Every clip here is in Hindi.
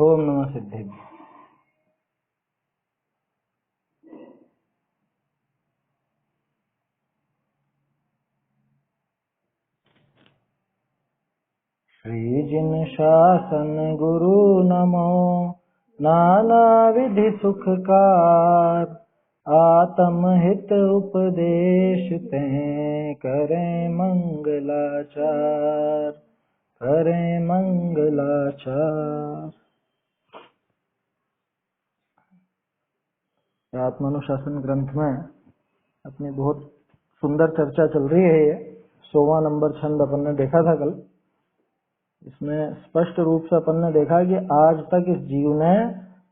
ओम नमः सिद्धेभ्य। श्री जिन शासन गुरु नमो, नाना विधि सुखकार, आत्म हित उपदेश ते, करें मंगलाचार, करें मंगलाचार। आत्मानुशासन ग्रंथ में अपनी बहुत सुंदर चर्चा चल रही है। ये 100वां नंबर छंद अपन ने देखा था कल। इसमें स्पष्ट रूप से अपन ने देखा कि आज तक इस जीव ने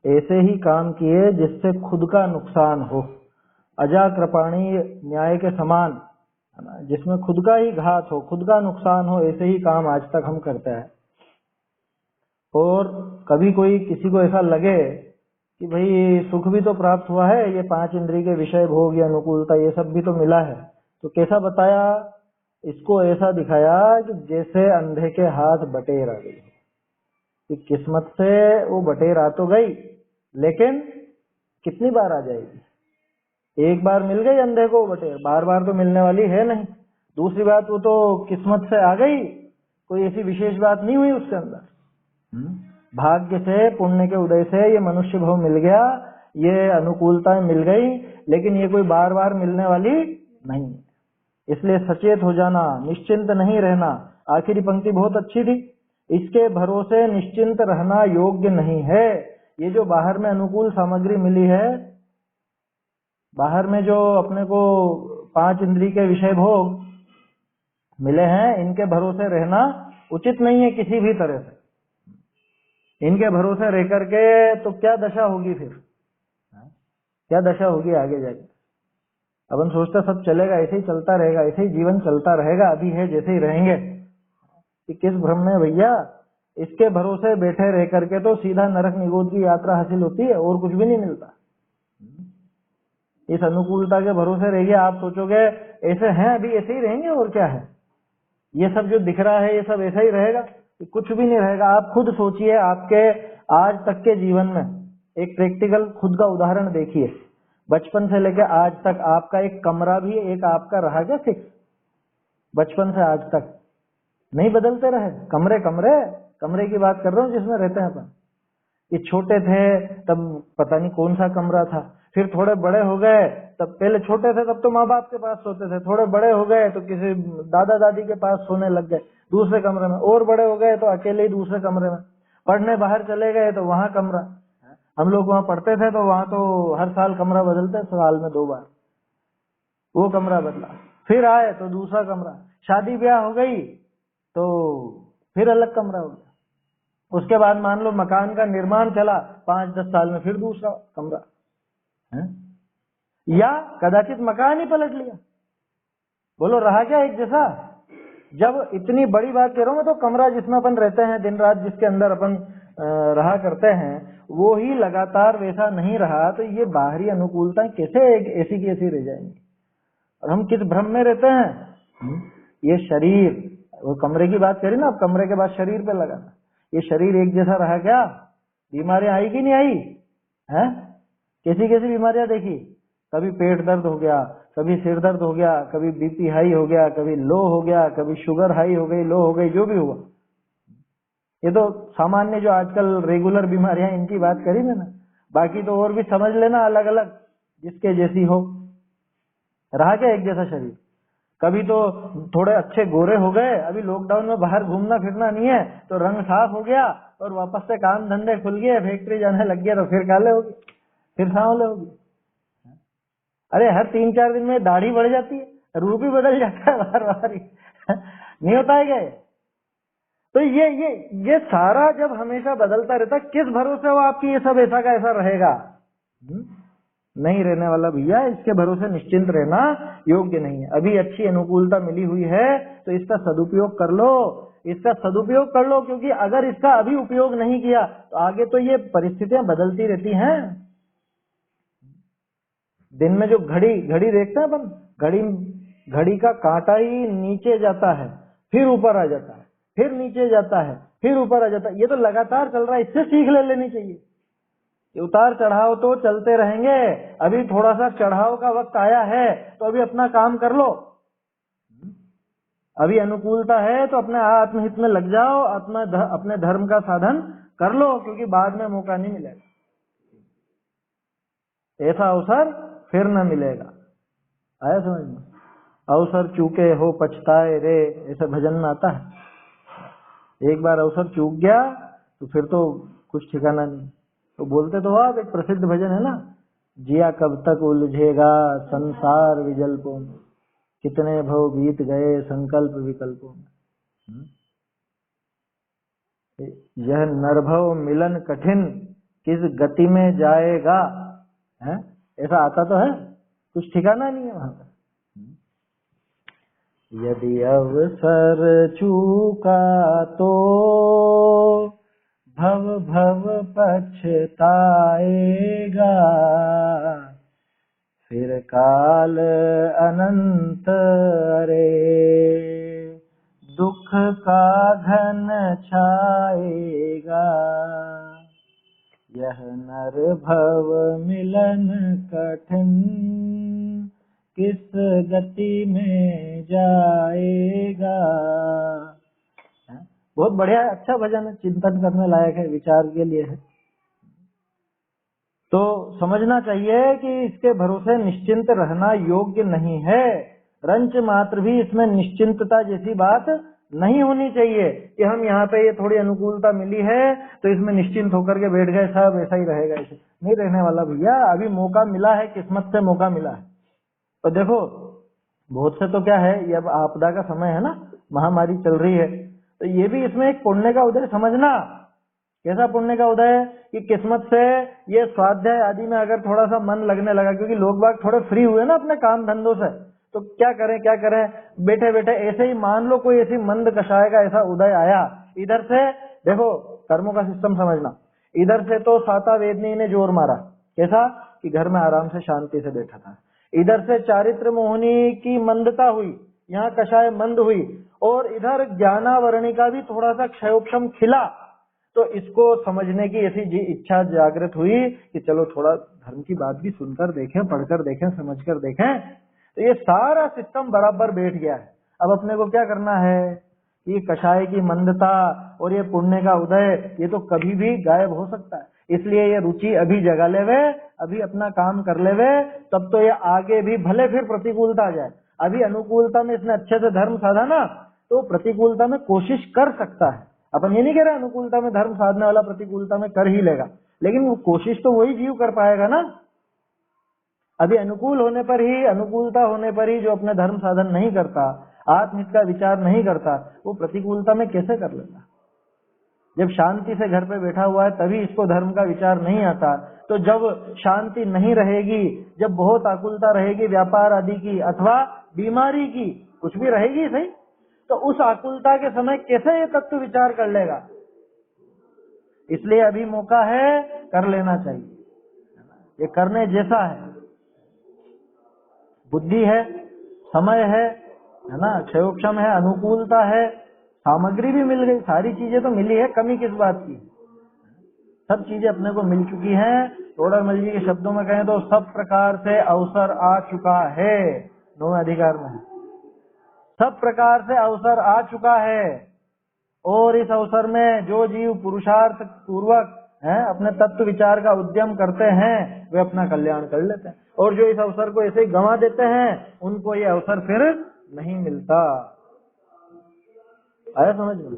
ऐसे ही काम किए जिससे खुद का नुकसान हो, अजा कृपाणी न्याय के समान, है ना, जिसमें खुद का ही घात हो, खुद का नुकसान हो, ऐसे ही काम आज तक हम करते हैं। और कभी कोई किसी को ऐसा लगे कि भाई सुख भी तो प्राप्त हुआ है, ये 5 इंद्रिय के विषय भोग या अनुकूलता ये सब भी तो मिला है, तो कैसा बताया? इसको ऐसा दिखाया कि जैसे अंधे के हाथ बटेर आ गई, कि किस्मत से वो बटेर आ तो गई, लेकिन कितनी बार आ जाएगी? एक बार मिल गई अंधे को बटेर, बार बार तो मिलने वाली है नहीं। दूसरी बात, वो तो किस्मत से आ गई, कोई ऐसी विशेष बात नहीं हुई उसके अंदर। भाग्य से, पुण्य के उदय से ये मनुष्य भाव मिल गया, ये अनुकूलताएं मिल गई, लेकिन ये कोई बार बार मिलने वाली नहीं। इसलिए सचेत हो जाना, निश्चिंत नहीं रहना। आखिरी पंक्ति बहुत अच्छी थी, इसके भरोसे निश्चिंत रहना योग्य नहीं है। ये जो बाहर में अनुकूल सामग्री मिली है, बाहर में जो अपने को 5 इंद्रिय के विषय भोग मिले हैं, इनके भरोसे रहना उचित नहीं है किसी भी तरह से। इनके भरोसे रह करके तो क्या दशा होगी फिर, क्या दशा होगी आगे जाके? अपन सोचते सब चलेगा, ऐसे ही चलता रहेगा, ऐसे ही जीवन चलता रहेगा, अभी है जैसे ही रहेंगे, कि किस भ्रम में भैया। इसके भरोसे बैठे रह करके तो सीधा नरक निगोद की यात्रा हासिल होती है, और कुछ भी नहीं मिलता। इस अनुकूलता के भरोसे रहिए, आप सोचोगे ऐसे हैं अभी ऐसे ही रहेंगे, और क्या है, ये सब जो दिख रहा है ये सब ऐसा ही रहेगा, कुछ भी नहीं रहेगा। आप खुद सोचिए, आपके आज तक के जीवन में एक प्रैक्टिकल खुद का उदाहरण देखिए। बचपन से लेकर आज तक आपका एक कमरा भी एक आपका रहा क्या फिक्स? बचपन से आज तक नहीं बदलते रहे कमरे? कमरे की बात कर रहा हूँ जिसमें रहते हैं अपन। ये छोटे थे तब पता नहीं कौन सा कमरा था, फिर थोड़े बड़े हो गए, तब पहले छोटे थे तब तो माँ बाप के पास सोते थे, थोड़े बड़े हो गए तो किसी दादा दादी के पास सोने लग गए दूसरे कमरे में, और बड़े हो गए तो अकेले ही दूसरे कमरे में। पढ़ने बाहर चले गए तो वहां कमरा, हम लोग वहां पढ़ते थे तो वहां तो हर साल कमरा बदलते, साल में 2 बार वो कमरा बदला, फिर आए तो दूसरा कमरा, शादी ब्याह हो गई तो फिर अलग कमरा हो गया। उसके बाद मान लो मकान का निर्माण चला, 5-10 साल में फिर दूसरा कमरा है? या कदाचित मकान ही पलट लिया। बोलो रहा क्या एक जैसा? जब इतनी बड़ी बात कह रहा हूं मैं, तो कमरा जिसमें अपन रहते हैं दिन रात, जिसके अंदर अपन रहा करते हैं, वो ही लगातार वैसा नहीं रहा, तो ये बाहरी अनुकूलता कैसे ऐसी की ऐसी रह जाएंगी? और हम किस भ्रम में रहते हैं? ये शरीर, वो कमरे की बात करी ना, अब कमरे के बाद शरीर पे लगाना। ये शरीर एक जैसा रहा क्या? बीमारियां आई कि नहीं आई है? कैसी कैसी बीमारियां देखी? कभी पेट दर्द हो गया, कभी सिर दर्द हो गया, कभी बीपी हाई हो गया, कभी लो हो गया, कभी शुगर हाई हो गई, लो हो गई, जो भी हुआ। ये तो सामान्य जो आजकल रेगुलर बीमारियां, इनकी बात करी मैंने। बाकी तो और भी समझ लेना अलग अलग जिसके जैसी हो। रहा क्या एक जैसा शरीर? कभी तो थोड़े अच्छे गोरे हो गए, अभी लॉकडाउन में बाहर घूमना फिरना नहीं है तो रंग साफ हो गया, और वापस से काम धंधे खुल गए, फैक्ट्री जाने लग गया तो फिर काले हो गए, फिर सांवले हो गए। अरे हर 3-4 दिन में दाढ़ी बढ़ जाती है, रूप ही बदल जाता है बार बार नहीं होता है क्या? तो ये सारा जब हमेशा बदलता रहता, किस भरोसे हो आपकी ये सब ऐसा का ऐसा रहेगा? नहीं रहने वाला भैया। इसके भरोसे निश्चिंत रहना योग्य नहीं है। अभी अच्छी अनुकूलता मिली हुई है तो इसका सदुपयोग कर लो, इसका सदुपयोग कर लो, क्योंकि अगर इसका अभी उपयोग नहीं किया तो आगे तो ये परिस्थितियां बदलती रहती हैं। दिन में जो घड़ी देखते हैं अपन, घड़ी का कांटा ही नीचे जाता है, फिर ऊपर आ जाता है, फिर नीचे जाता है, फिर ऊपर आ जाता है। ये तो लगातार चल रहा है, इससे सीख लेनी चाहिए। ये उतार चढ़ाव तो चलते रहेंगे। अभी थोड़ा सा चढ़ाव का वक्त आया है तो अभी अपना काम कर लो। अभी अनुकूलता है तो अपने आत्महित में लग जाओ, अपने धर्म का साधन कर लो, क्योंकि बाद में मौका नहीं मिलेगा, ऐसा अवसर फिर न मिलेगा। आया समझ में? अवसर चूके हो पछताए रे, ऐसा भजन में आता है। एक बार अवसर चूक गया तो फिर तो कुछ ठिकाना नहीं। तो बोलते तो आप, एक प्रसिद्ध भजन है ना, जिया कब तक उलझेगा संसार विजल्पों में, कितने भव बीत गए संकल्प विकल्पों में। यह नरभव मिलन कठिन, किस गति में जाएगा, है? ऐसा आता तो है, कुछ ठिकाना नहीं है वहां पर। यदि अवसर चूका तो भव भव पछताएगा, फिर काल अनंत रे दुख का घन छाएगा। यह नर भव मिलन कठिन, किस गति में जाएगा। बहुत बढ़िया, अच्छा भजन है, चिंतन करने लायक है, विचार के लिए है। तो समझना चाहिए कि इसके भरोसे निश्चिंत रहना योग्य नहीं है। रंच मात्र भी इसमें निश्चिंतता जैसी बात नहीं होनी चाहिए कि हम यहाँ पे ये थोड़ी अनुकूलता मिली है तो इसमें निश्चिंत होकर के बैठ गए, सब ऐसा ही रहेगा। ऐसे नहीं रहने वाला भैया। अभी मौका मिला है, किस्मत से मौका मिला है। तो देखो, बहुत से तो क्या है, ये अब आपदा का समय है ना, महामारी चल रही है, तो ये भी इसमें एक पुण्य का उदय समझना। कैसा पुण्य का उदय? कि किस्मत से ये स्वाध्याय आदि में अगर थोड़ा सा मन लगने लगा, क्योंकि लोग बाग थोड़े फ्री हुए ना अपने काम धंधों से, तो क्या करें, बैठे बैठे ऐसे ही मान लो कोई ऐसी मंद कषाय का ऐसा उदय आया। इधर से देखो, कर्मों का सिस्टम समझना, इधर से तो साता वेदनी ने जोर मारा, कैसा कि घर में आराम से शांति से बैठा था। इधर से चारित्र मोहिनी की मंदता हुई, यहाँ कषाय मंद हुई, और इधर ज्ञानावरणी का भी थोड़ा सा क्षयोपशम खिला। तो इसको समझने की ऐसी इच्छा जागृत हुई कि चलो थोड़ा धर्म की बात भी सुनकर देखें, पढ़कर देखें, समझकर देखें। तो ये सारा सिस्टम बराबर बैठ गया है। अब अपने को क्या करना है? ये कषाय की मंदता और ये पुण्य का उदय, ये तो कभी भी गायब हो सकता है। इसलिए ये रुचि अभी जगा लेवे, अभी अपना काम कर लेवे, तब तो ये आगे भी भले फिर प्रतिकूलता आ जाए। अभी अनुकूलता में इसने अच्छे से धर्म साधा ना, तो प्रतिकूलता में कोशिश कर सकता है। अपन ये नहीं कह रहे अनुकूलता में धर्म साधने वाला प्रतिकूलता में कर ही लेगा, लेकिन वो कोशिश तो वही जीव कर पाएगा ना। अभी अनुकूल होने पर ही, अनुकूलता होने पर ही जो अपने धर्म साधन नहीं करता, आत्महित का विचार नहीं करता, वो प्रतिकूलता में कैसे कर लेता? जब शांति से घर पे बैठा हुआ है तभी इसको धर्म का विचार नहीं आता। तो जब शांति नहीं रहेगी, जब बहुत आकुलता रहेगी व्यापार आदि की अथवा बीमारी की, कुछ भी रहेगी सही, तो उस आकुलता के समय कैसे ये तत्व विचार कर लेगा? इसलिए अभी मौका है, कर लेना चाहिए। ये करने जैसा है, बुद्धि है, समय है ना, क्षयोक्षम है, अनुकूलता है, सामग्री भी मिल गई, सारी चीजें तो मिली है। कमी किस बात की? सब चीजें अपने को मिल चुकी हैं। तोड़रमल जी के शब्दों में कहें तो सब प्रकार से अवसर आ चुका है, 9वें अधिकार में है। सब प्रकार से अवसर आ चुका है, और इस अवसर में जो जीव पुरुषार्थ पूर्वक अपने तत्व विचार का उद्यम करते हैं, वे अपना कल्याण कर लेते हैं। और जो इस अवसर को ऐसे ही गंवा देते हैं, उनको ये अवसर फिर नहीं मिलता। आया समझ में?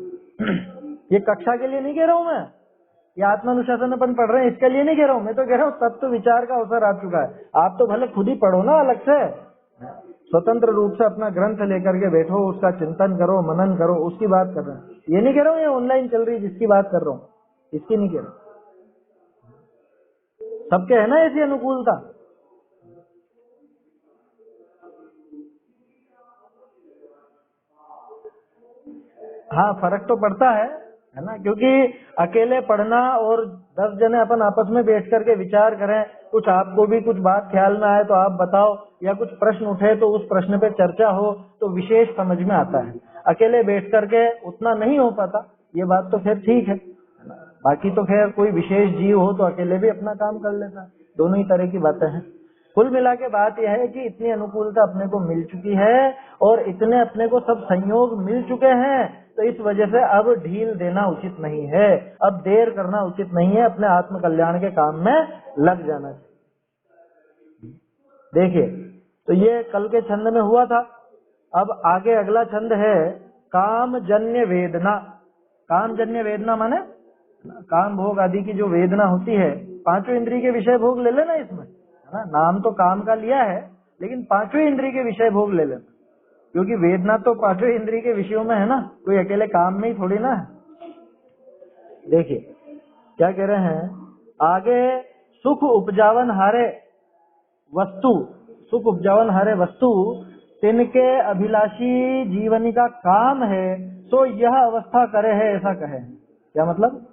ये कक्षा के लिए नहीं कह रहा हूं मैं, ये आत्मानुशासन अपन पढ़ रहे हैं इसके लिए नहीं कह रहा हूं मैं। तो कह रहा हूं तत्व विचार का अवसर आ चुका है। आप तो भले खुद ही पढ़ो ना, अलग से स्वतंत्र रूप से अपना ग्रंथ लेकर के बैठो, उसका चिंतन करो, मनन करो, उसकी बात कर रहे हैं। ये नहीं कह रहा हूँ ये ऑनलाइन चल रही जिसकी बात कर रहा हूँ, इसकी नहीं कह रहा। सबके है ना ऐसी अनुकूलता। हाँ, फर्क तो पड़ता है ना, क्योंकि अकेले पढ़ना और 10 जने अपन आपस में बैठ करके विचार करें, कुछ आपको भी कुछ बात ख्याल में आए तो आप बताओ, या कुछ प्रश्न उठे तो उस प्रश्न पे चर्चा हो, तो विशेष समझ में आता है। अकेले बैठ करके उतना नहीं हो पाता, ये बात तो फिर ठीक है। बाकी तो खैर कोई विशेष जीव हो तो अकेले भी अपना काम कर लेता, दोनों ही तरह की बातें हैं। कुल मिला के बात यह है कि इतनी अनुकूलता अपने को मिल चुकी है और इतने अपने को सब संयोग मिल चुके हैं, तो इस वजह से अब ढील देना उचित नहीं है, अब देर करना उचित नहीं है, अपने आत्म कल्याण के काम में लग जाना चाहिए। देखिए, तो ये कल के छंद में हुआ था। अब आगे अगला छंद है कामजन्य वेदना। कामजन्य वेदना माने काम भोग आदि की जो वेदना होती है, पांचों इंद्रिय के विषय भोग ले लेना इसमें, है ना। नाम तो काम का लिया है, लेकिन पांचों इंद्रिय के विषय भोग ले लेना, क्योंकि वेदना तो पांचों इंद्रिय के विषयों में है ना, कोई अकेले काम में ही थोड़ी ना है। देखिए क्या कह रहे हैं आगे, सुख उपजावन हारे वस्तु, सुख उपजावन हारे वस्तु तिनके अभिलाषी जीवनी का काम है, तो यह अवस्था करे है, ऐसा कहे। क्या मतलब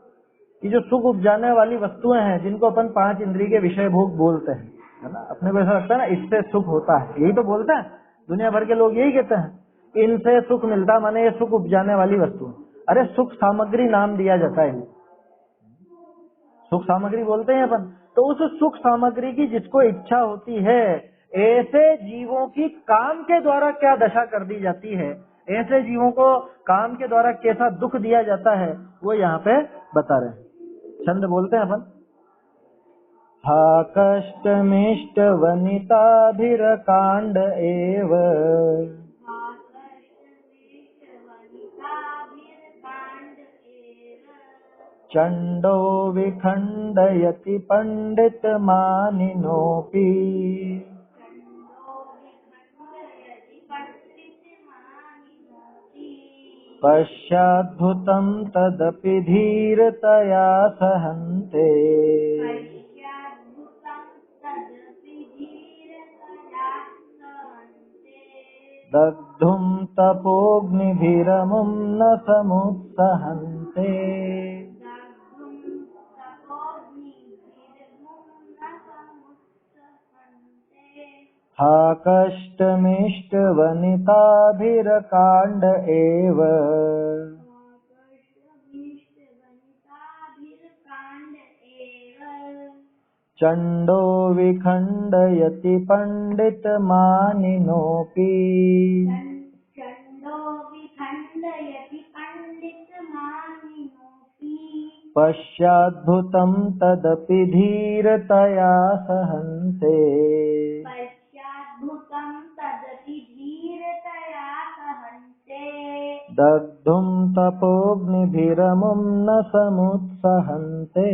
कि जो सुख उपजाने वाली वस्तुएं हैं, जिनको अपन पांच इंद्रिय के विषय भोग बोलते हैं, है ना, अपने को ऐसा लगता है ना इससे सुख होता है, यही तो बोलते हैं, दुनिया भर के लोग यही कहते हैं इनसे सुख मिलता, माने ये सुख उपजाने वाली वस्तु। अरे सुख सामग्री नाम दिया जाता है, सुख सामग्री बोलते हैं अपन। तो उस सुख सामग्री की जिसको इच्छा होती है, ऐसे जीवों की काम के द्वारा क्या दशा कर दी जाती है, ऐसे जीवों को काम के द्वारा कैसा दुख दिया जाता है, वो यहाँ पे बता रहे हैं। छंद बोलते हैं अपन, हा कष्टमिष्ट वनिताभिरकांड एव चंडो विखंडयति पंडित मानिनोपि पश्याद्भुतं तदपि धीरतया सहन्ते दग्धुं तपोग्निभिरमुं न समुत्सहन्ते हा कष्टमिष्ट वनिताभिरकांड एव चंडो विखंडयति पंडित मानिनोपि पश्याद्भुतं तदपि धीरतया सहन्ते दग्धुं तपोग्निभिरमुं न समुत्सहन्ते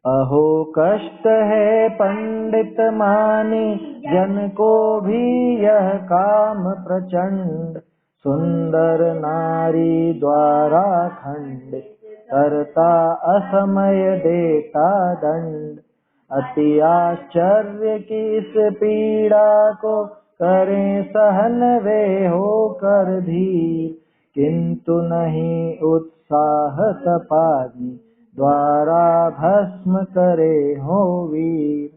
अहो कष्ट है पंडित मानी जन को भी यह काम प्रचंड, सुंदर नारी द्वारा खंडित करता असमय देता दंड। अति आश्चर्य की इस पीड़ा को करें सहन वे हो कर धीर, किंतु नहीं उत्साह तपाग्नि द्वारा भस्म करे हो वीर।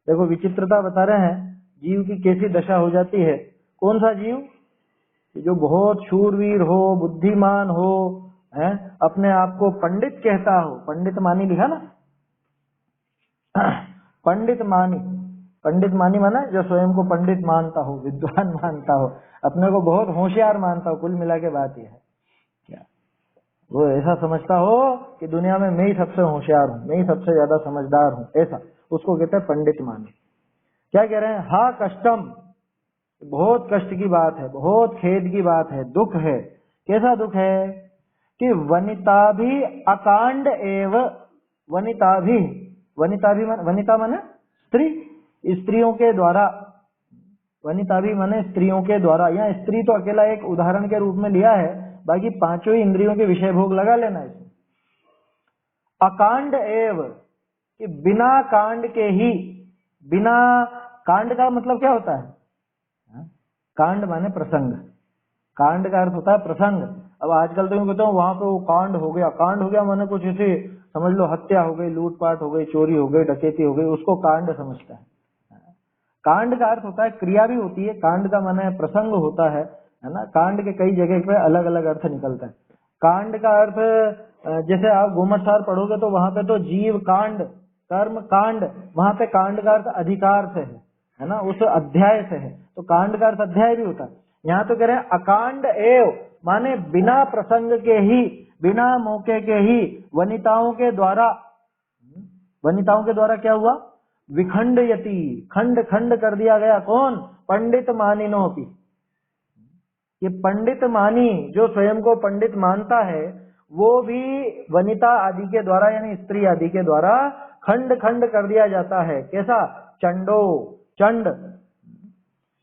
देखो विचित्रता बता रहे हैं, जीव की कैसी दशा हो जाती है। कौन सा जीव? जो बहुत शूरवीर हो, बुद्धिमान हो, है, अपने आप को पंडित कहता हो। पंडित मानी लिखा ना, पंडित मानी, पंडित मानी माना जो स्वयं को पंडित मानता हो, विद्वान मानता हो, अपने को बहुत होशियार मानता हो। कुल मिला के बात यह है, क्या वो ऐसा समझता हो कि दुनिया में मैं ही सबसे होशियार हूँ, मैं ही सबसे ज्यादा समझदार हूँ, ऐसा उसको कहते हैं पंडित मानी। क्या कह रहे हैं? हा कष्टम, बहुत कष्ट की बात है, बहुत खेद की बात है, दुख है। कैसा दुख है कि वनिता भी अकांड एव, वनिता भी, वनिता भी वनिता माने स्त्री, स्त्रियों के द्वारा, वनिता भी माने स्त्रियों के द्वारा। यहाँ स्त्री तो अकेला एक उदाहरण के रूप में लिया है, बाकी पांचों ही इंद्रियों के विषय भोग लगा लेना इसमें। अकांड एव कि बिना कांड के ही, बिना कांड का मतलब क्या होता है? कांड माने प्रसंग, कांड का अर्थ होता है प्रसंग। अब आजकल तो यूं कहते हो वहां पे वो कांड हो गया, कांड हो गया माने कुछ ऐसे समझ लो हत्या हो गई, लूटपाट हो गई, चोरी हो गई, डकैती हो गई, उसको कांड समझता है। कांड का अर्थ होता है क्रिया भी होती है, कांड का माने प्रसंग होता है ना। कांड के कई जगह पे अलग अलग अर्थ निकलता है। कांड का अर्थ जैसे आप गोमतसार पढ़ोगे तो वहां पे तो जीव कांड, कर्म कांड, वहां पे कांड का अर्थ अधिकार से है ना, उस अध्याय से है, तो कांड का अर्थ अध्याय भी होता है। यहाँ तो कह रहे हैं अकांड एव, माने बिना प्रसंग के ही, बिना मौके के ही वनिताओं के द्वारा, वनिताओं के द्वारा क्या हुआ, विखंडयति, खंड खंड कर दिया गया। कौन, पंडित मानिनों की। ये पंडित मानी जो स्वयं को पंडित मानता है वो भी वनिता आदि के द्वारा यानी स्त्री आदि के द्वारा खंड खंड कर दिया जाता है। कैसा, चंडो, चंड।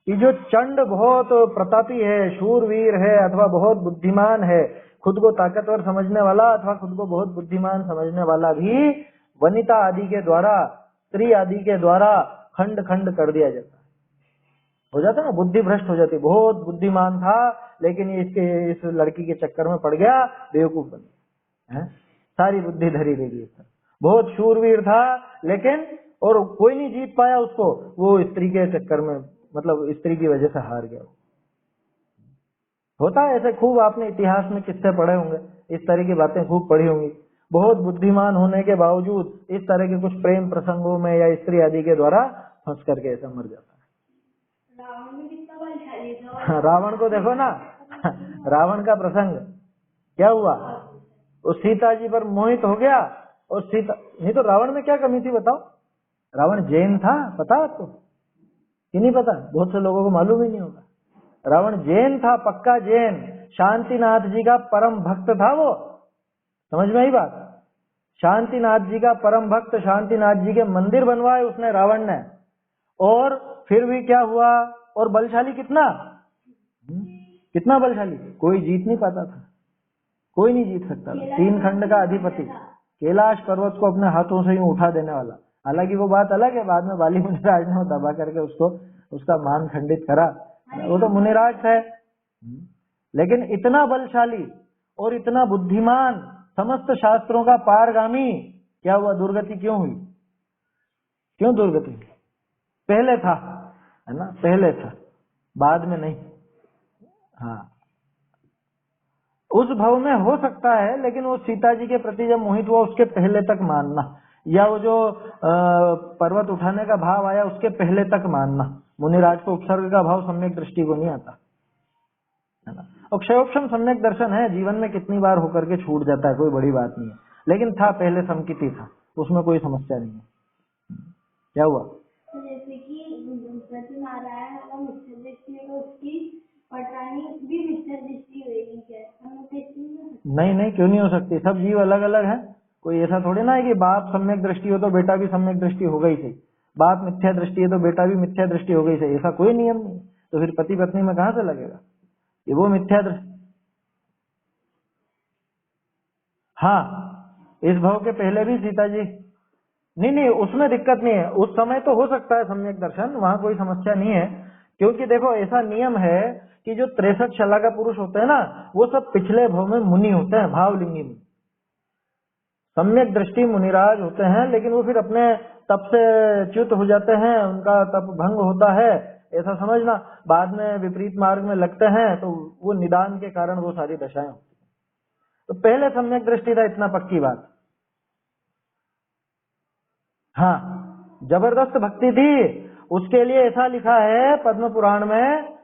ये जो चंड बहुत प्रतापी है, शूरवीर है, अथवा बहुत बुद्धिमान है, खुद को ताकतवर समझने वाला अथवा खुद को बहुत बुद्धिमान समझने वाला भी वनिता आदि के द्वारा, स्त्री आदि के द्वारा खंड खंड कर दिया जाता है। हो जाता ना, बुद्धि भ्रष्ट हो जाती। बहुत बुद्धिमान था लेकिन ये इसके इस लड़की के चक्कर में पड़ गया, बेवकूफ बन गया, सारी बुद्धि धरी रह गई। बहुत शूरवीर था लेकिन और कोई नहीं जीत पाया उसको, वो स्त्री के चक्कर में, मतलब स्त्री की वजह से हार गया। होता है ऐसे, खूब आपने इतिहास में किस्से पढ़े होंगे, इस तरह की बातें खूब पढ़ी होंगी। बहुत बुद्धिमान होने के बावजूद इस तरह के कुछ प्रेम प्रसंगों में या स्त्री आदि के द्वारा फंस करके ऐसा मर जाता है। रावण को देखो ना, रावण का प्रसंग क्या हुआ, वो सीता जी पर मोहित हो गया और सीता, नहीं तो रावण में क्या कमी थी बताओ। रावण जैन था, पता आपको कि नहीं पता, बहुत से लोगों को मालूम ही नहीं होगा। रावण जैन था, पक्का जैन, शांतिनाथ जी का परम भक्त था वो, समझ में आई बात। शांतिनाथ जी का परम भक्त, शांतिनाथ जी के मंदिर बनवाए उसने रावण ने, और फिर भी क्या हुआ, और बलशाली कितना, कितना बलशाली, कोई जीत नहीं पाता था, कोई नहीं जीत सकता था। 3 खंड का अधिपति, कैलाश पर्वत को अपने हाथों से ही उठा देने वाला। हालांकि वो बात अलग है, बाद में बाली मुनिराज ने दबा करके उसको, उसका मान खंडित करा, वो तो मुनिराज है। लेकिन इतना बलशाली और इतना बुद्धिमान, समस्त शास्त्रों का पारगामी, क्या हुआ, दुर्गति क्यों हुई, क्यों दुर्गति, पहले था, है ना, पहले था, बाद में नहीं। हाँ, उस भव में हो सकता है, लेकिन वो सीता जी के प्रति जब मोहित हुआ उसके पहले तक मानना, या वो जो पर्वत उठाने का भाव आया उसके पहले तक मानना। मुनिराज को उपसर्ग का भाव सम्यक दृष्टि को नहीं आता, है ना। और क्षयोक्षम सम्यक दर्शन है, जीवन में कितनी बार होकर के छूट जाता है, कोई बड़ी बात नहीं है, लेकिन था पहले समकिति था, उसमें कोई समस्या नहीं है। क्या हुआ, जैसे कि नारायण और मिथ्या दृष्टि है, उसकी पटानी भी मिथ्या दृष्टि होगी क्या? नहीं नहीं, क्यों नहीं हो सकती, सब जीव अलग अलग हैं। कोई ऐसा थोड़ी ना है कि बाप सम्यक दृष्टि हो तो बेटा भी सम्यक दृष्टि हो गई सही, बाप मिथ्या दृष्टि है तो बेटा भी मिथ्या दृष्टि हो गई सही, ऐसा कोई नियम नहीं। तो फिर पति पत्नी में कहां से लगेगा ये, वो मिथ्या दृष्टि। हाँ, इस भाव के पहले भी सीता जी, नहीं नहीं, उसमें दिक्कत नहीं है, उस समय तो हो सकता है सम्यक दर्शन, वहां कोई समस्या नहीं है। क्योंकि देखो ऐसा नियम है कि जो 63 शलाका पुरुष होते हैं ना, वो सब पिछले भाव में मुनि होते हैं, भावलिंगी मुनि। सम्यक दृष्टि मुनिराज होते हैं, लेकिन वो फिर अपने तप से च्युत हो जाते हैं, उनका तप भंग होता है, ऐसा समझना। बाद में विपरीत मार्ग में लगते हैं तो वो निदान के कारण वो सारी दशाएं होती हैं। तो पहले सम्यक दृष्टि था, इतना पक्की बात। हाँ, जबरदस्त भक्ति थी, उसके लिए ऐसा लिखा है पद्म पुराण में।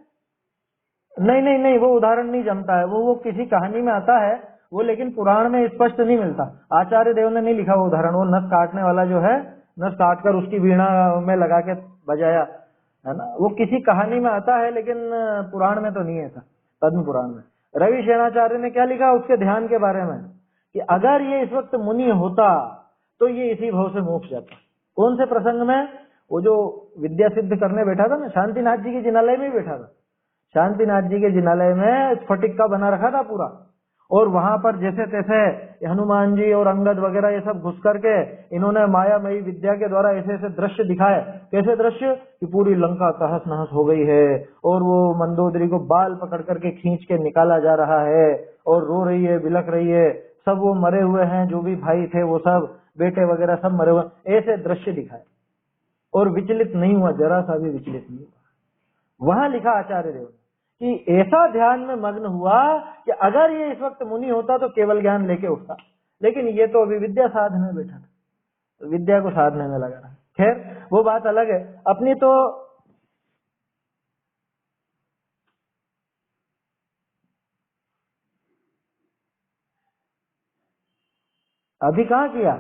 नहीं नहीं नहीं, वो उदाहरण नहीं जमता है, वो किसी कहानी में आता है वो, लेकिन पुराण में स्पष्ट नहीं मिलता। आचार्य देव ने नहीं लिखा वो उदाहरण। वो नस काटने वाला जो है, नस काट कर उसकी वीणा में लगा के बजाया, है ना, वो किसी कहानी में आता है, लेकिन पुराण में तो नहीं है ऐसा, पद्म पुराण में। रवि सेनाचार्य ने क्या लिखा उसके ध्यान के बारे में, कि अगर ये इस वक्त मुनि होता तो ये इसी भाव से मोक्ष जाता। कौन से प्रसंग में, वो जो विद्या सिद्ध करने बैठा था ना, शांतिनाथ जी के जिनालय में बैठा था। शांतिनाथ जी के जिनालय में स्फटिक का बना रखा था पूरा, और वहां पर जैसे तैसे हनुमान जी और अंगद वगैरह ये सब घुस करके इन्होंने मायामयी विद्या के द्वारा ऐसे ऐसे दृश्य दिखाए। कैसे दृश्य, कि पूरी लंका तहस नहस हो गई है, और वो मंदोदरी को बाल पकड़ करके खींच के निकाला जा रहा है, और रो रही है, बिलख रही है, सब वो मरे हुए हैं, जो भी भाई थे वो सब बेटे वगैरह सब मरे हुए, ऐसे दृश्य दिखाए और विचलित नहीं हुआ, जरा सा भी विचलित नहीं हुआ। वहां लिखा आचार्य देव ने कि ऐसा ध्यान में मग्न हुआ कि अगर ये इस वक्त मुनि होता तो केवल ज्ञान लेके उठता, लेकिन ये तो अभी विद्या साधने में बैठा था, तो विद्या को साधने में लगा रहा। खैर वो बात अलग है। अपनी तो अभी कहाँ किया,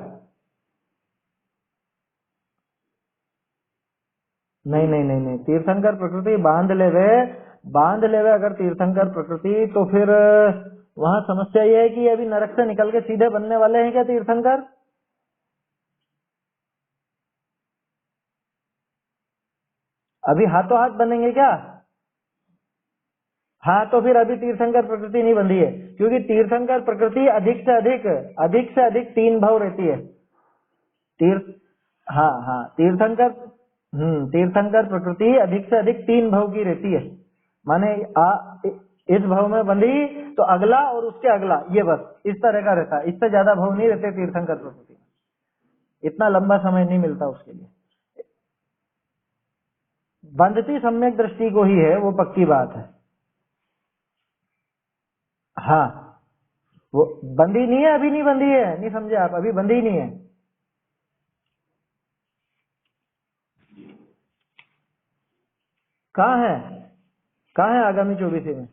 नहीं नहीं नहीं नहीं, तीर्थंकर प्रकृति बांध लेवे अगर तीर्थंकर प्रकृति, तो फिर वहां समस्या ये है कि अभी नरक से निकल के सीधे बनने वाले हैं क्या तीर्थंकर? अभी हाथों हाथ बनेंगे क्या? हाँ, तो फिर अभी तीर्थंकर प्रकृति नहीं बंधी है, क्योंकि तीर्थंकर प्रकृति अधिक से अधिक 3 भाव रहती है। तीर्थ हाँ हाँ, तीर्थंकर प्रकृति अधिक से अधिक 3 भाव की रहती है। माने इस भाव में बंधी तो अगला और उसके अगला, ये बस इस तरह का रहता है, इससे ज्यादा भाव नहीं रहते तीर्थंकर प्रकृति में, इतना लंबा समय नहीं मिलता उसके लिए। बंधती सम्यक दृष्टि को ही है, वो पक्की बात है। हाँ, वो बंदी नहीं है, अभी नहीं बंदी है, नहीं समझे आप, अभी बंदी नहीं है। कहाँ है आगामी 24 में?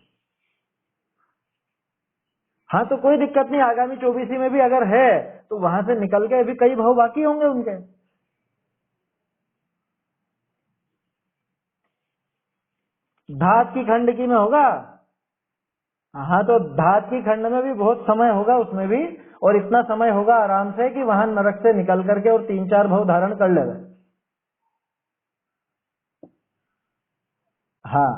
हाँ, तो कोई दिक्कत नहीं, आगामी 24 में भी अगर है तो वहां से निकल के अभी कई भाव बाकी होंगे उनके। धात की खंड की में होगा। हाँ, तो धात की खंड में भी बहुत समय होगा उसमें भी, और इतना समय होगा आराम से कि वहां नरक से निकल करके और 3-4 भाव धारण कर लेगा। हाँ,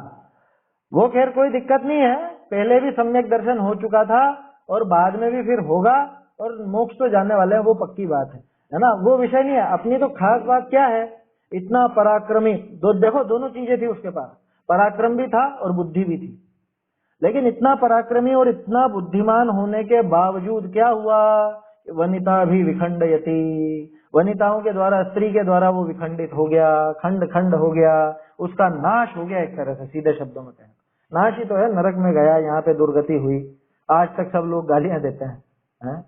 वो खैर कोई दिक्कत नहीं है, पहले भी सम्यक दर्शन हो चुका था और बाद में भी फिर होगा, और मोक्ष तो जाने वाले हैं, वो पक्की बात है ना, वो विषय नहीं है। अपनी तो खास बात क्या है, इतना पराक्रमी, देखो दोनों चीजें थी उसके पास, पराक्रम भी था और बुद्धि भी थी। लेकिन इतना पराक्रमी और इतना बुद्धिमान होने के बावजूद क्या हुआ, वनिता भी विखंडयति, वनिताओं के द्वारा, स्त्री के द्वारा वो विखंडित हो गया, खंड खंड हो गया, उसका नाश हो गया। एक तरह से सीधे शब्दों में कहें, नाश ही तो है, नरक में गया, यहाँ पे दुर्गति हुई। आज तक सब लोग गालियां देते हैं,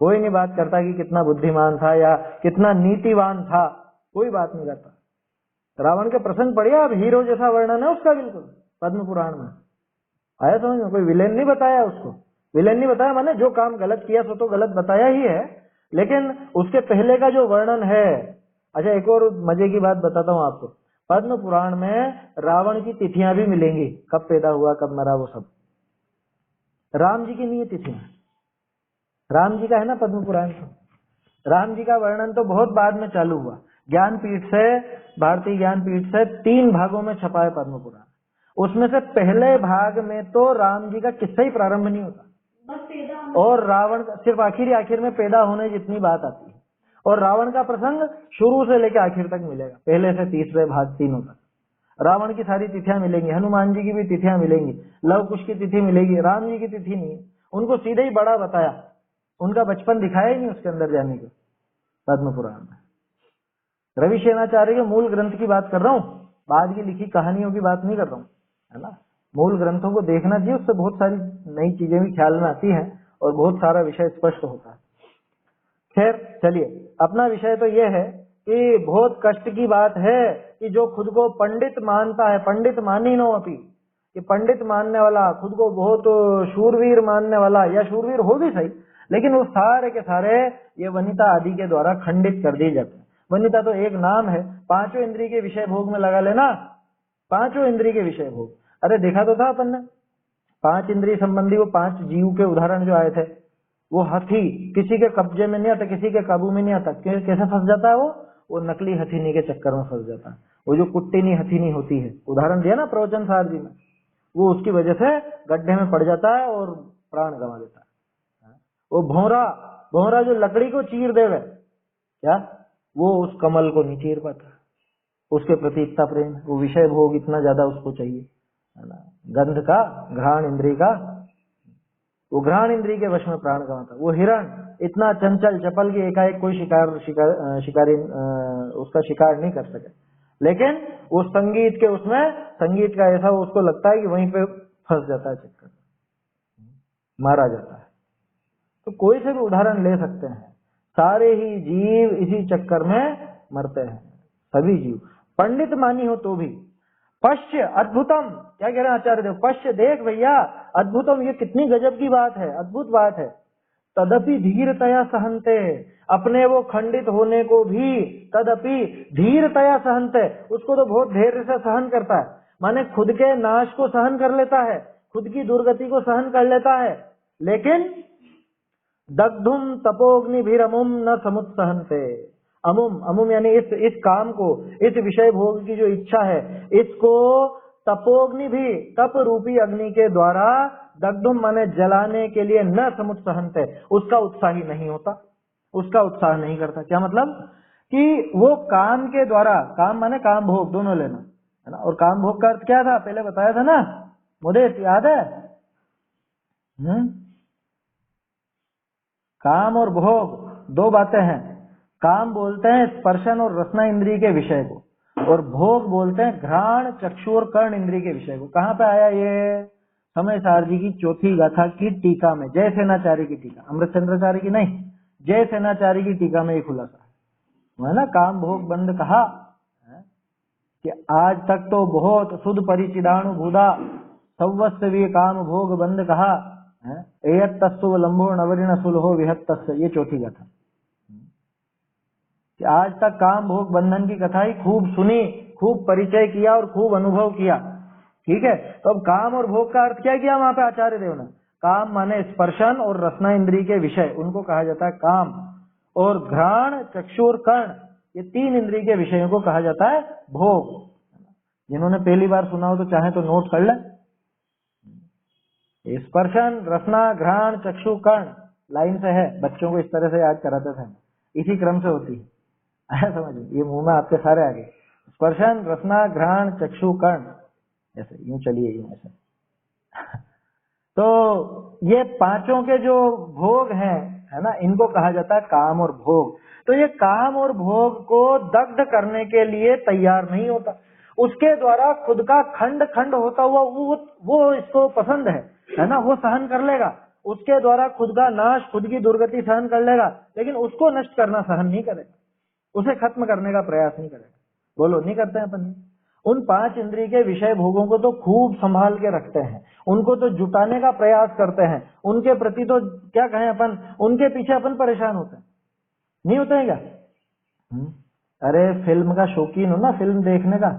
कोई नहीं बात करता कि कितना बुद्धिमान था या कितना नीतिवान था, कोई बात नहीं करता। रावण के प्रसंग पढ़िए आप, हीरो जैसा वर्णन है उसका बिल्कुल पद्म पुराण में, आया समझ में? कोई विलेन नहीं बताया उसको, विलेन नहीं बताया, माने जो काम गलत किया सो तो गलत बताया ही है, लेकिन उसके पहले का जो वर्णन है। अच्छा, एक और मजे की बात बताता हूँ आपको, पद्म पुराण में रावण की तिथियां भी मिलेंगी, कब पैदा हुआ कब मरा वो सब। राम जी की नहीं है तिथियां, राम जी का है ना पद्म पुराण, तो राम जी का वर्णन तो बहुत बाद में चालू हुआ, ज्ञानपीठ से, भारतीय ज्ञानपीठ से 3 भागों में छपा है पद्म पुराण। उसमें से पहले भाग में तो राम जी का किस्सा ही प्रारंभ नहीं होता, बस पैदा और रावण का सिर्फ आखिर में पैदा होने जितनी बात आती है, और रावण का प्रसंग शुरू से लेकर आखिर तक मिलेगा, पहले से तीसरे भाग 3 तक। रावण की सारी तिथियां मिलेंगी, हनुमान जी की भी तिथियां मिलेंगी, लव कुश की तिथि मिलेगी, राम जी की तिथि नहीं है। उनको सीधे ही बड़ा बताया, उनका बचपन दिखाया ही नहीं उसके अंदर जाने के पद्म पुराण में। रवि सेनाचार्य के मूल ग्रंथ की बात कर रहा हूँ, बाद की लिखी कहानियों की बात नहीं कर रहा हूँ, है ना। मूल ग्रंथों को देखना चाहिए, उससे बहुत सारी नई चीजें भी ख्याल में आती हैं और बहुत सारा विषय स्पष्ट होता है। खैर चलिए, अपना विषय तो यह है कि बहुत कष्ट की बात है कि जो खुद को पंडित मानता है, पंडित मानी नो अपी, कि पंडित मानने वाला, खुद को बहुत शूरवीर मानने वाला, या शूरवीर हो भी सही, लेकिन वो सारे के सारे ये वनिता आदि के द्वारा खंडित कर दी जाती है। वनिता तो एक नाम है, 5 इंद्रिय के विषय भोग में लगा लेना, 5 इंद्रिय के विषय भोग। अरे देखा तो था अपन ने, 5 इंद्रिय संबंधी वो 5 जीव के उदाहरण जो आए थे, वो हाथी किसी के कब्जे में नहीं आता, किसी के काबू में नहीं आता, कैसे फंस जाता है वो नकली हथीनी के चक्कर में फंस जाता है। वो जो कुट्टीनी हथीनी होती है, उदाहरण दिया ना प्रवचन सार जी में, वो उसकी वजह से गड्ढे में पड़ जाता है और प्राण गंवा देता है। वो भौरा जो लकड़ी को चीर देवे क्या, वो उस कमल को नहीं चीर पाता, उसके प्रति इतना प्रेम, वो विषय भोग इतना ज्यादा उसको चाहिए, है ना, गंध का, घ्राण इंद्रिय का। वो घ्राण इंद्री के वश में प्राण गंवाता। वो हिरण इतना चंचल चपल की एकाएक कोई शिकारी उसका शिकार नहीं कर सके, लेकिन वो संगीत के उसमें संगीत का ऐसा उसको लगता है कि वहीं पे फंस जाता है, चक्कर मारा जाता है। तो कोई से भी उदाहरण ले सकते हैं, सारे ही जीव इसी चक्कर में मरते हैं, सभी जीव। पंडित मानी हो तो भी पश्य अद्भुतम, क्या कह रहे हैं आचार्य देव, पश्य देख भैया अद्भुतम, ये कितनी गजब की बात है, अद्भुत बात है। तदपि धीरतया सहनते, अपने वो खंडित होने को भी तदपि धीरतया सहनते, उसको तो बहुत धैर्य से सहन करता है, माने खुद के नाश को सहन कर लेता है, खुद की दुर्गति को सहन कर लेता है। लेकिन दग्धुम तपोग्निभिरमुम न समुत्सहन्ते, अमुम अमुम यानी इस काम को, इस विषय भोग की जो इच्छा है, इसको तपोग्नि भी, तप रूपी अग्नि के द्वारा, दग्धुम माने जलाने के लिए, न समुत्सहन्ते, उसका उत्साह ही नहीं होता, उसका उत्साह नहीं करता। क्या मतलब कि वो काम के द्वारा, काम माने काम भोग दोनों लेना है ना, और काम भोग का अर्थ क्या था पहले बताया था ना मुदेश, याद है? काम और भोग दो बातें हैं। काम बोलते हैं स्पर्शन और रसना इंद्रिय के विषय को, और भोग बोलते हैं घ्राण चक्षु और कर्ण इंद्रिय के विषय को। कहाँ पे आया ये? समय सार जी की चौथी गाथा की टीका में, जय सेनाचार्य की टीका, अमृतचंद्राचार्य की नहीं, जय सेनाचार्य की टीका में ये खुलासा है ना। काम भोग बंद कहा कि आज तक तो बहुत शुद्ध परिचिदाणु भूदा सवस्वी काम भोग बंद कहा, एयत तस्सु लंबो नवरिण सुलहो विहत तस्य, ये चौथी गाथा। कि आज तक काम भोग बंधन की कथा ही खूब सुनी, खूब परिचय किया और खूब अनुभव किया, ठीक है। तो अब काम और भोग का अर्थ क्या किया वहां पे आचार्य देव ने? काम माने स्पर्शन और रसना इंद्रिय के विषय, उनको कहा जाता है काम, और घ्राण चक्षु और कर्ण, ये तीन इंद्रिय के विषयों को कहा जाता है भोग। जिन्होंने पहली बार सुना हो तो चाहे तो नोट कर ले, स्पर्शन रसना घ्राण चक्षु कर्ण लाइन से है, बच्चों को इस तरह से याद कराते थे, इसी क्रम से होती है, समझिए, ये मुंह में आपके सारे आगे, स्पर्शन रसना घ्राण चक्षु कर्ण, ऐसे यूं चलिए यूं ऐसे। तो ये पांचों के जो भोग हैं है ना, इनको कहा जाता है काम और भोग। तो ये काम और भोग को दग्ध करने के लिए तैयार नहीं होता, उसके द्वारा खुद का खंड खंड होता हुआ वो इसको पसंद है ना, वो सहन कर लेगा, उसके द्वारा खुद का नाश, खुद की दुर्गति सहन कर लेगा, लेकिन उसको नष्ट करना सहन नहीं करेगा, उसे खत्म करने का प्रयास नहीं करेगा। बोलो, नहीं करते हैं अपन? उन पांच इंद्रिय के विषय भोगों को तो खूब संभाल के रखते हैं, उनको तो जुटाने का प्रयास करते हैं, उनके प्रति तो क्या कहें अपन, उनके पीछे अपन परेशान होते हैं, नहीं होते हैं क्या? अरे फिल्म का शौकीन हो ना, फिल्म देखने का,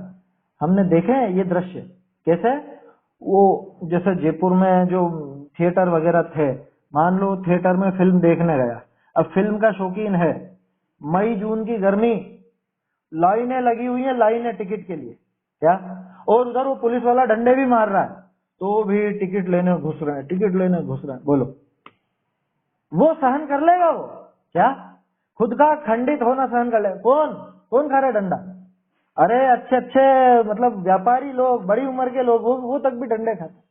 हमने देखे हैं ये दृश्य कैसे, वो जैसे जयपुर में जो थिएटर वगैरह थे, मान लो थिएटर में फिल्म देखने गया, अब फिल्म का शौकीन है, मई जून की गर्मी, लाइनें लगी हुई हैं, लाइनें टिकट के लिए, क्या, और उधर वो पुलिस वाला डंडे भी मार रहा है, तो भी टिकट लेने घुस रहे हैं, टिकट लेने घुस रहे हैं। बोलो, वो सहन कर लेगा? वो क्या खुद का खंडित होना सहन कर लेगा? कौन खा रहा है डंडा? अरे अच्छे अच्छे मतलब व्यापारी लोग, बड़ी उम्र के लोग, वो तक भी डंडे खाते।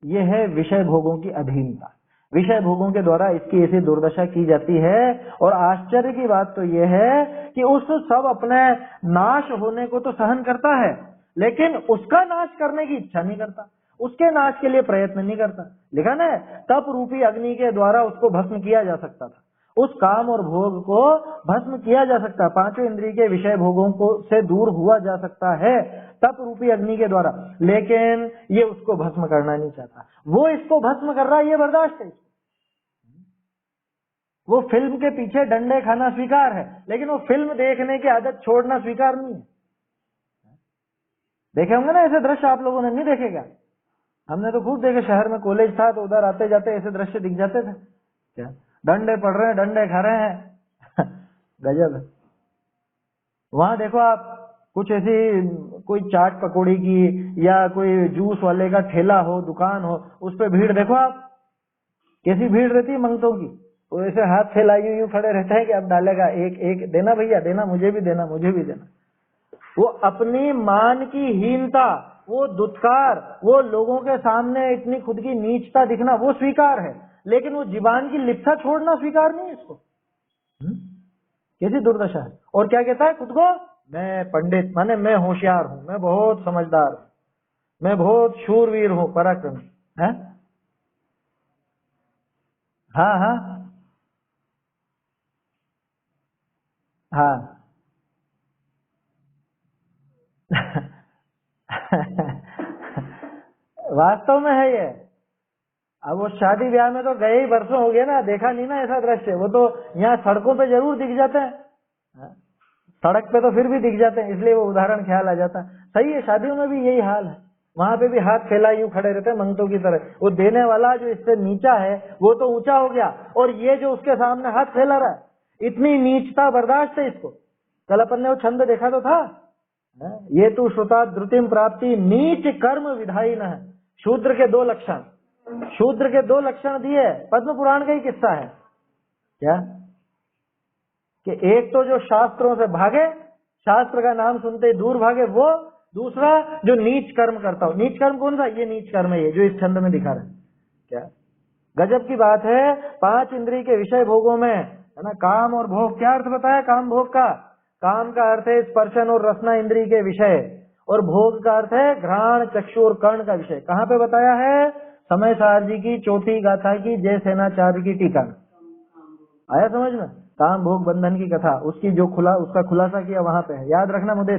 ये है विषय भोगों की अधीनता, विषय भोगों के द्वारा इसकी ऐसी दुर्दशा की जाती है। और आश्चर्य की बात तो यह है कि उस सब अपने नाश होने को तो सहन करता है, लेकिन उसका नाश करने की इच्छा नहीं करता, उसके नाश के लिए प्रयत्न नहीं करता। लिखा ना, तप रूपी अग्नि के द्वारा उसको भस्म किया जा सकता था, उस काम और भोग को भस्म किया जा सकता है, पांचों इंद्रिय के विषय भोगों को से दूर हुआ जा सकता है तप रूपी अग्नि के द्वारा, लेकिन ये उसको भस्म करना नहीं चाहता, वो इसको भस्म कर रहा है, ये बर्दाश्त है। वो फिल्म के पीछे डंडे खाना स्वीकार है, लेकिन वो फिल्म देखने की आदत छोड़ना स्वीकार नहीं है। देखे होंगे ना ऐसे दृश्य, आप लोगों ने नहीं देखे क्या? हमने तो खूब देखे, शहर में कॉलेज था तो उधर आते जाते ऐसे दृश्य दिख जाते थे, क्या डंडे पड़ रहे हैं, डंडे खा रहे हैं गजब है। वहां देखो आप, कुछ ऐसी कोई चाट पकौड़ी की या कोई जूस वाले का ठेला हो, दुकान हो, उस पर भीड़ देखो आप, कैसी भीड़ रहती है मंगतों की। वो ऐसे हाथ फैलाए यूं खड़े रहते हैं कि अब डालेगा, एक एक देना भैया, देना, मुझे भी देना, मुझे भी देना। वो अपनी मान की हीनता, वो दुत्कार, वो लोगों के सामने इतनी खुद की नीचता दिखना वो स्वीकार है, लेकिन वो जीवान की लिप्सा छोड़ना स्वीकार नहीं है इसको। कैसी दुर्दशा है। और क्या कहता है खुद को, मैं पंडित, माने मैं होशियार हूं, मैं बहुत समझदार हूं, मैं बहुत शूरवीर हूं, पराक्रमी है। हाँ हाँ हाँ वास्तव में है ये। अब वो शादी ब्याह में तो गए ही वर्षों हो गए ना, देखा नहीं ना ऐसा दृश्य। वो तो यहाँ सड़कों पे जरूर दिख जाते हैं, सड़क पे तो फिर भी दिख जाते हैं, इसलिए वो उदाहरण ख्याल आ जाता है। सही है, शादियों में भी यही हाल है, वहां पे भी हाथ फैला यूं खड़े रहते हैं मंगतों की तरह। वो देने वाला जो इससे नीचा है वो तो ऊंचा हो गया, और ये जो उसके सामने हाथ फैला रहा है, इतनी नीचता बर्दाश्त है इसको। कल अपन ने वो छंद देखा तो था, ये तो श्रुता द्रुतिम प्राप्ति नीच कर्म विधाई न है। शूद्र के दो लक्षण, शूद्र के दो लक्षण दिए, पद्म पुराण का ही किस्सा है क्या, कि एक तो जो शास्त्रों से भागे, शास्त्र का नाम सुनते ही दूर भागे वो, दूसरा जो नीच कर्म करता हो। नीच कर्म कौन सा, ये नीच कर्म है, ये जो इस छंद में दिखा रहे हैं। क्या गजब की बात है। 5 इंद्रिय के विषय भोगों में, है ना, काम और भोग। क्या अर्थ बताया काम भोग का? काम का अर्थ है स्पर्शन और रसना इंद्रिय के विषय, और भोग का अर्थ है घ्राण चक्षु और कर्ण का विषय। कहाँ पे बताया है? समय सार जी की चौथी गाथा की जय सेनाचार्य की टीका में आया समझ में। काम भोग बंधन की कथा, उसकी जो उसका खुलासा किया वहां पे है, याद रखना मुझे।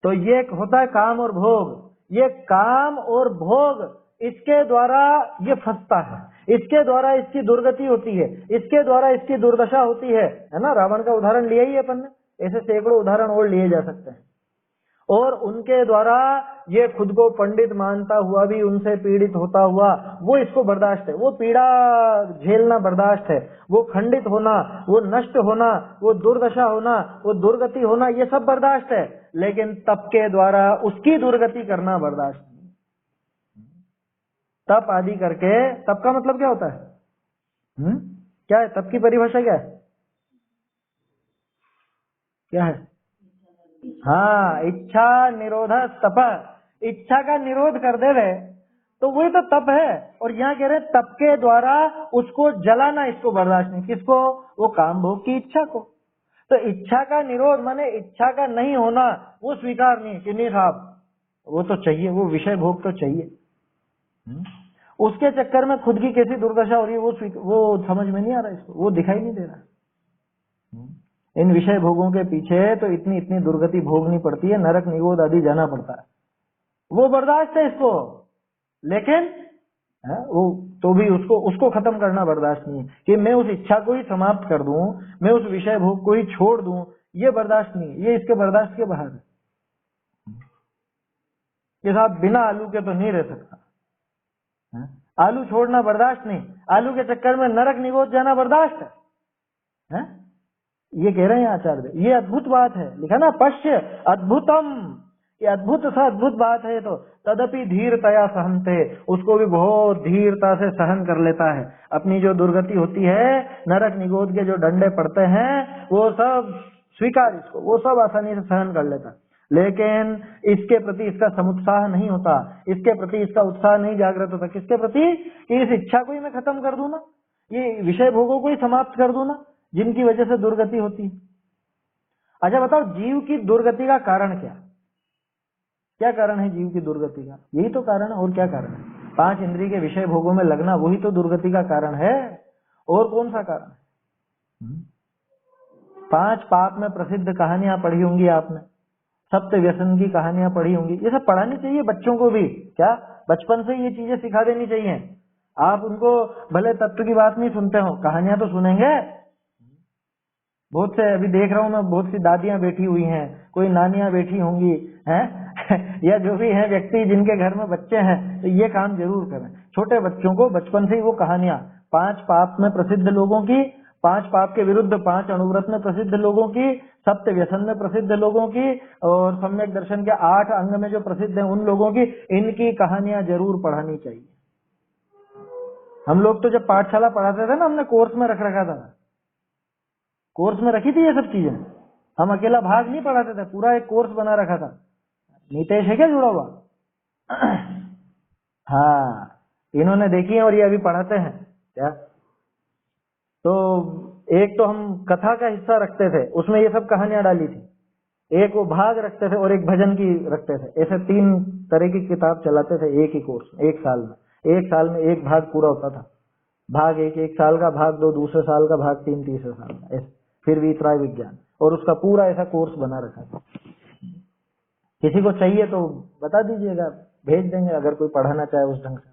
तो ये होता है काम और भोग। ये काम और भोग, इसके द्वारा ये फंसता है, इसके द्वारा इसकी दुर्गति होती है, इसके द्वारा इसकी दुर्दशा होती है ना। रावण का उदाहरण लिया ही अपन ने, ऐसे सैकड़ों उदाहरण और लिए जा सकते हैं। और उनके द्वारा ये खुद को पंडित मानता हुआ भी उनसे पीड़ित होता हुआ, वो इसको बर्दाश्त है, वो पीड़ा झेलना बर्दाश्त है, वो खंडित होना, वो नष्ट होना, वो दुर्दशा होना, वो दुर्गति होना, ये सब बर्दाश्त है। लेकिन तप के द्वारा उसकी दुर्गति करना बर्दाश्त नहीं। तप आदि करके, तप का मतलब क्या होता है? क्या है तप की परिभाषा? क्या है? क्या है? हाँ, इच्छा निरोध तप। इच्छा का निरोध कर दे रहे तो वही तो तप है। और यहाँ कह रहे तप के द्वारा उसको जलाना, इसको बर्दाश्त नहीं। किसको? वो काम भोग की इच्छा को। तो इच्छा का निरोध माने इच्छा का नहीं होना, वो स्वीकार नहीं कि नहीं साहब वो तो चाहिए, वो विषय भोग तो चाहिए। उसके चक्कर में खुद की कैसी दुर्दशा हो रही है वो समझ में नहीं आ रहा इसको, वो दिखाई नहीं दे रहा। इन विषय भोगों के पीछे तो इतनी इतनी दुर्गति भोगनी पड़ती है, नरक निगोद आदि जाना पड़ता है, वो बर्दाश्त है इसको। लेकिन वो तो भी उसको खत्म करना बर्दाश्त नहीं है कि मैं उस इच्छा को ही समाप्त कर दूं, मैं उस विषय भोग को ही छोड़ दूं, ये बर्दाश्त नहीं है, ये इसके बर्दाश्त के बाहर है। ये साहब बिना आलू के तो नहीं रह सकता, आलू छोड़ना बर्दाश्त नहीं, आलू के चक्कर में नरक निगोद जाना बर्दाश्त है? ये कह रहे हैं आचार्य, ये अद्भुत बात है। लिखा ना पश्य अद्भुतम, ये अद्भुत सा अद्भुत बात है। तो तदपि धीरतया सहनते, उसको भी बहुत धीरता से सहन कर लेता है। अपनी जो दुर्गति होती है, नरक निगोद के जो डंडे पड़ते हैं, वो सब स्वीकार, इसको वो सब आसानी से सहन कर लेता। लेकिन इसके प्रति इसका समुत्साह नहीं होता, इसके प्रति इसका उत्साह नहीं जागृत होता। किसके प्रति? कि इस इच्छा को ही मैं खत्म कर दूं ना, ये विषय भोगों को ही समाप्त कर दूं ना, जिनकी वजह से दुर्गति होती है। अच्छा बताओ, जीव की दुर्गति का कारण क्या? क्या कारण है जीव की दुर्गति का? यही तो कारण है, और क्या कारण है? 5 इंद्रिय के विषय भोगों में लगना, वही तो दुर्गति का कारण है। और कौन सा कारण है? 5 पाप में प्रसिद्ध कहानियां पढ़ी होंगी आपने, सप्त व्यसन की कहानियां पढ़ी होंगी। ये सब पढ़ानी चाहिए बच्चों को भी। क्या बचपन से ये चीजें सिखा देनी चाहिए। आप उनको भले तत्व की बात नहीं सुनते हो, कहानियां तो सुनेंगे। बहुत से अभी देख रहा हूँ मैं, बहुत सी दादियां बैठी हुई हैं, कोई नानियां बैठी होंगी हैं या जो भी है व्यक्ति जिनके घर में बच्चे हैं, तो ये काम जरूर करें। छोटे बच्चों को बचपन से ही वो कहानियां, 5 पाप में प्रसिद्ध लोगों की, 5 पाप के विरुद्ध 5 अनुव्रत में प्रसिद्ध लोगों की, सप्त व्यसन में प्रसिद्ध लोगों की, और सम्यक दर्शन के 8 अंग में जो प्रसिद्ध है उन लोगों की, इनकी कहानियां जरूर पढ़ानी चाहिए। हम लोग तो जब पाठशाला पढ़ाते थे ना, हमने कोर्स में रख रखा था, कोर्स में रखी थी ये सब चीजें। हम अकेला भाग नहीं पढ़ाते थे, पूरा एक कोर्स बना रखा था। नीतेश है क्या जुड़ा हुआ? हाँ, इन्होंने देखी है और ये अभी पढ़ाते हैं क्या? तो एक तो हम कथा का हिस्सा रखते थे, उसमें ये सब कहानियां डाली थी, एक वो भाग रखते थे और एक भजन की रखते थे। ऐसे 3 तरह की किताब चलाते थे एक ही कोर्स में, एक साल में। एक साल में एक भाग पूरा होता था, भाग एक साल का, भाग 2 दूसरे साल का, भाग 3 तीसरे साल का, ऐसे। फिर वित्राय विज्ञान, और उसका पूरा ऐसा कोर्स बना रखा था। किसी को चाहिए तो बता दीजिएगा, भेज देंगे अगर कोई पढ़ाना चाहे उस ढंग से।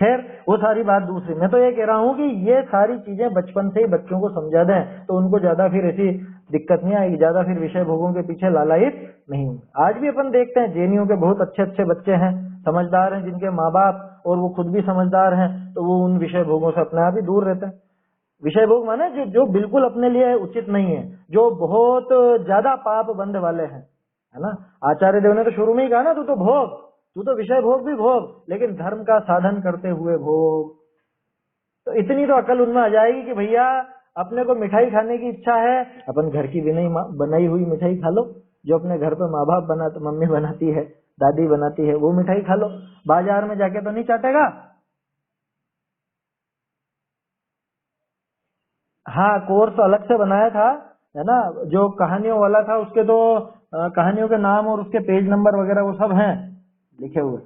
खैर वो सारी बात दूसरी। मैं तो ये कह रहा हूँ कि ये सारी चीजें बचपन से ही बच्चों को समझा दें तो उनको ज्यादा फिर ऐसी दिक्कत नहीं आएगी, ज्यादा फिर विषय भोगों के पीछे लालायित नहीं होंगे। आज भी अपन देखते हैं जेएनयू के बहुत अच्छे अच्छे बच्चे हैं, समझदार हैं, जिनके माँ बाप और वो खुद भी समझदार हैं, तो वो उन विषय भोगों से अपने आप ही दूर रहते हैं। विषय भोग माने जो बिल्कुल अपने लिए उचित नहीं है, जो बहुत ज्यादा पाप बंद वाले हैं, है ना। आचार्य देव ने तो शुरू में ही कहा ना, तू तो विषय भोग भी भोग, लेकिन धर्म का साधन करते हुए भोग। तो इतनी तो अकल उनमें आ जाएगी कि भैया अपने को मिठाई खाने की इच्छा है, अपन घर की बनाई हुई मिठाई खा लो, जो अपने घर पे माँ बाप मम्मी बनाती है, दादी बनाती है, वो मिठाई खा लो। बाजार में जाके तो नहीं चाटेगा। हाँ, कोर्स अलग से बनाया था, है ना, जो कहानियों वाला था, उसके तो कहानियों के नाम और उसके पेज नंबर वगैरह वो सब हैं लिखे हुए,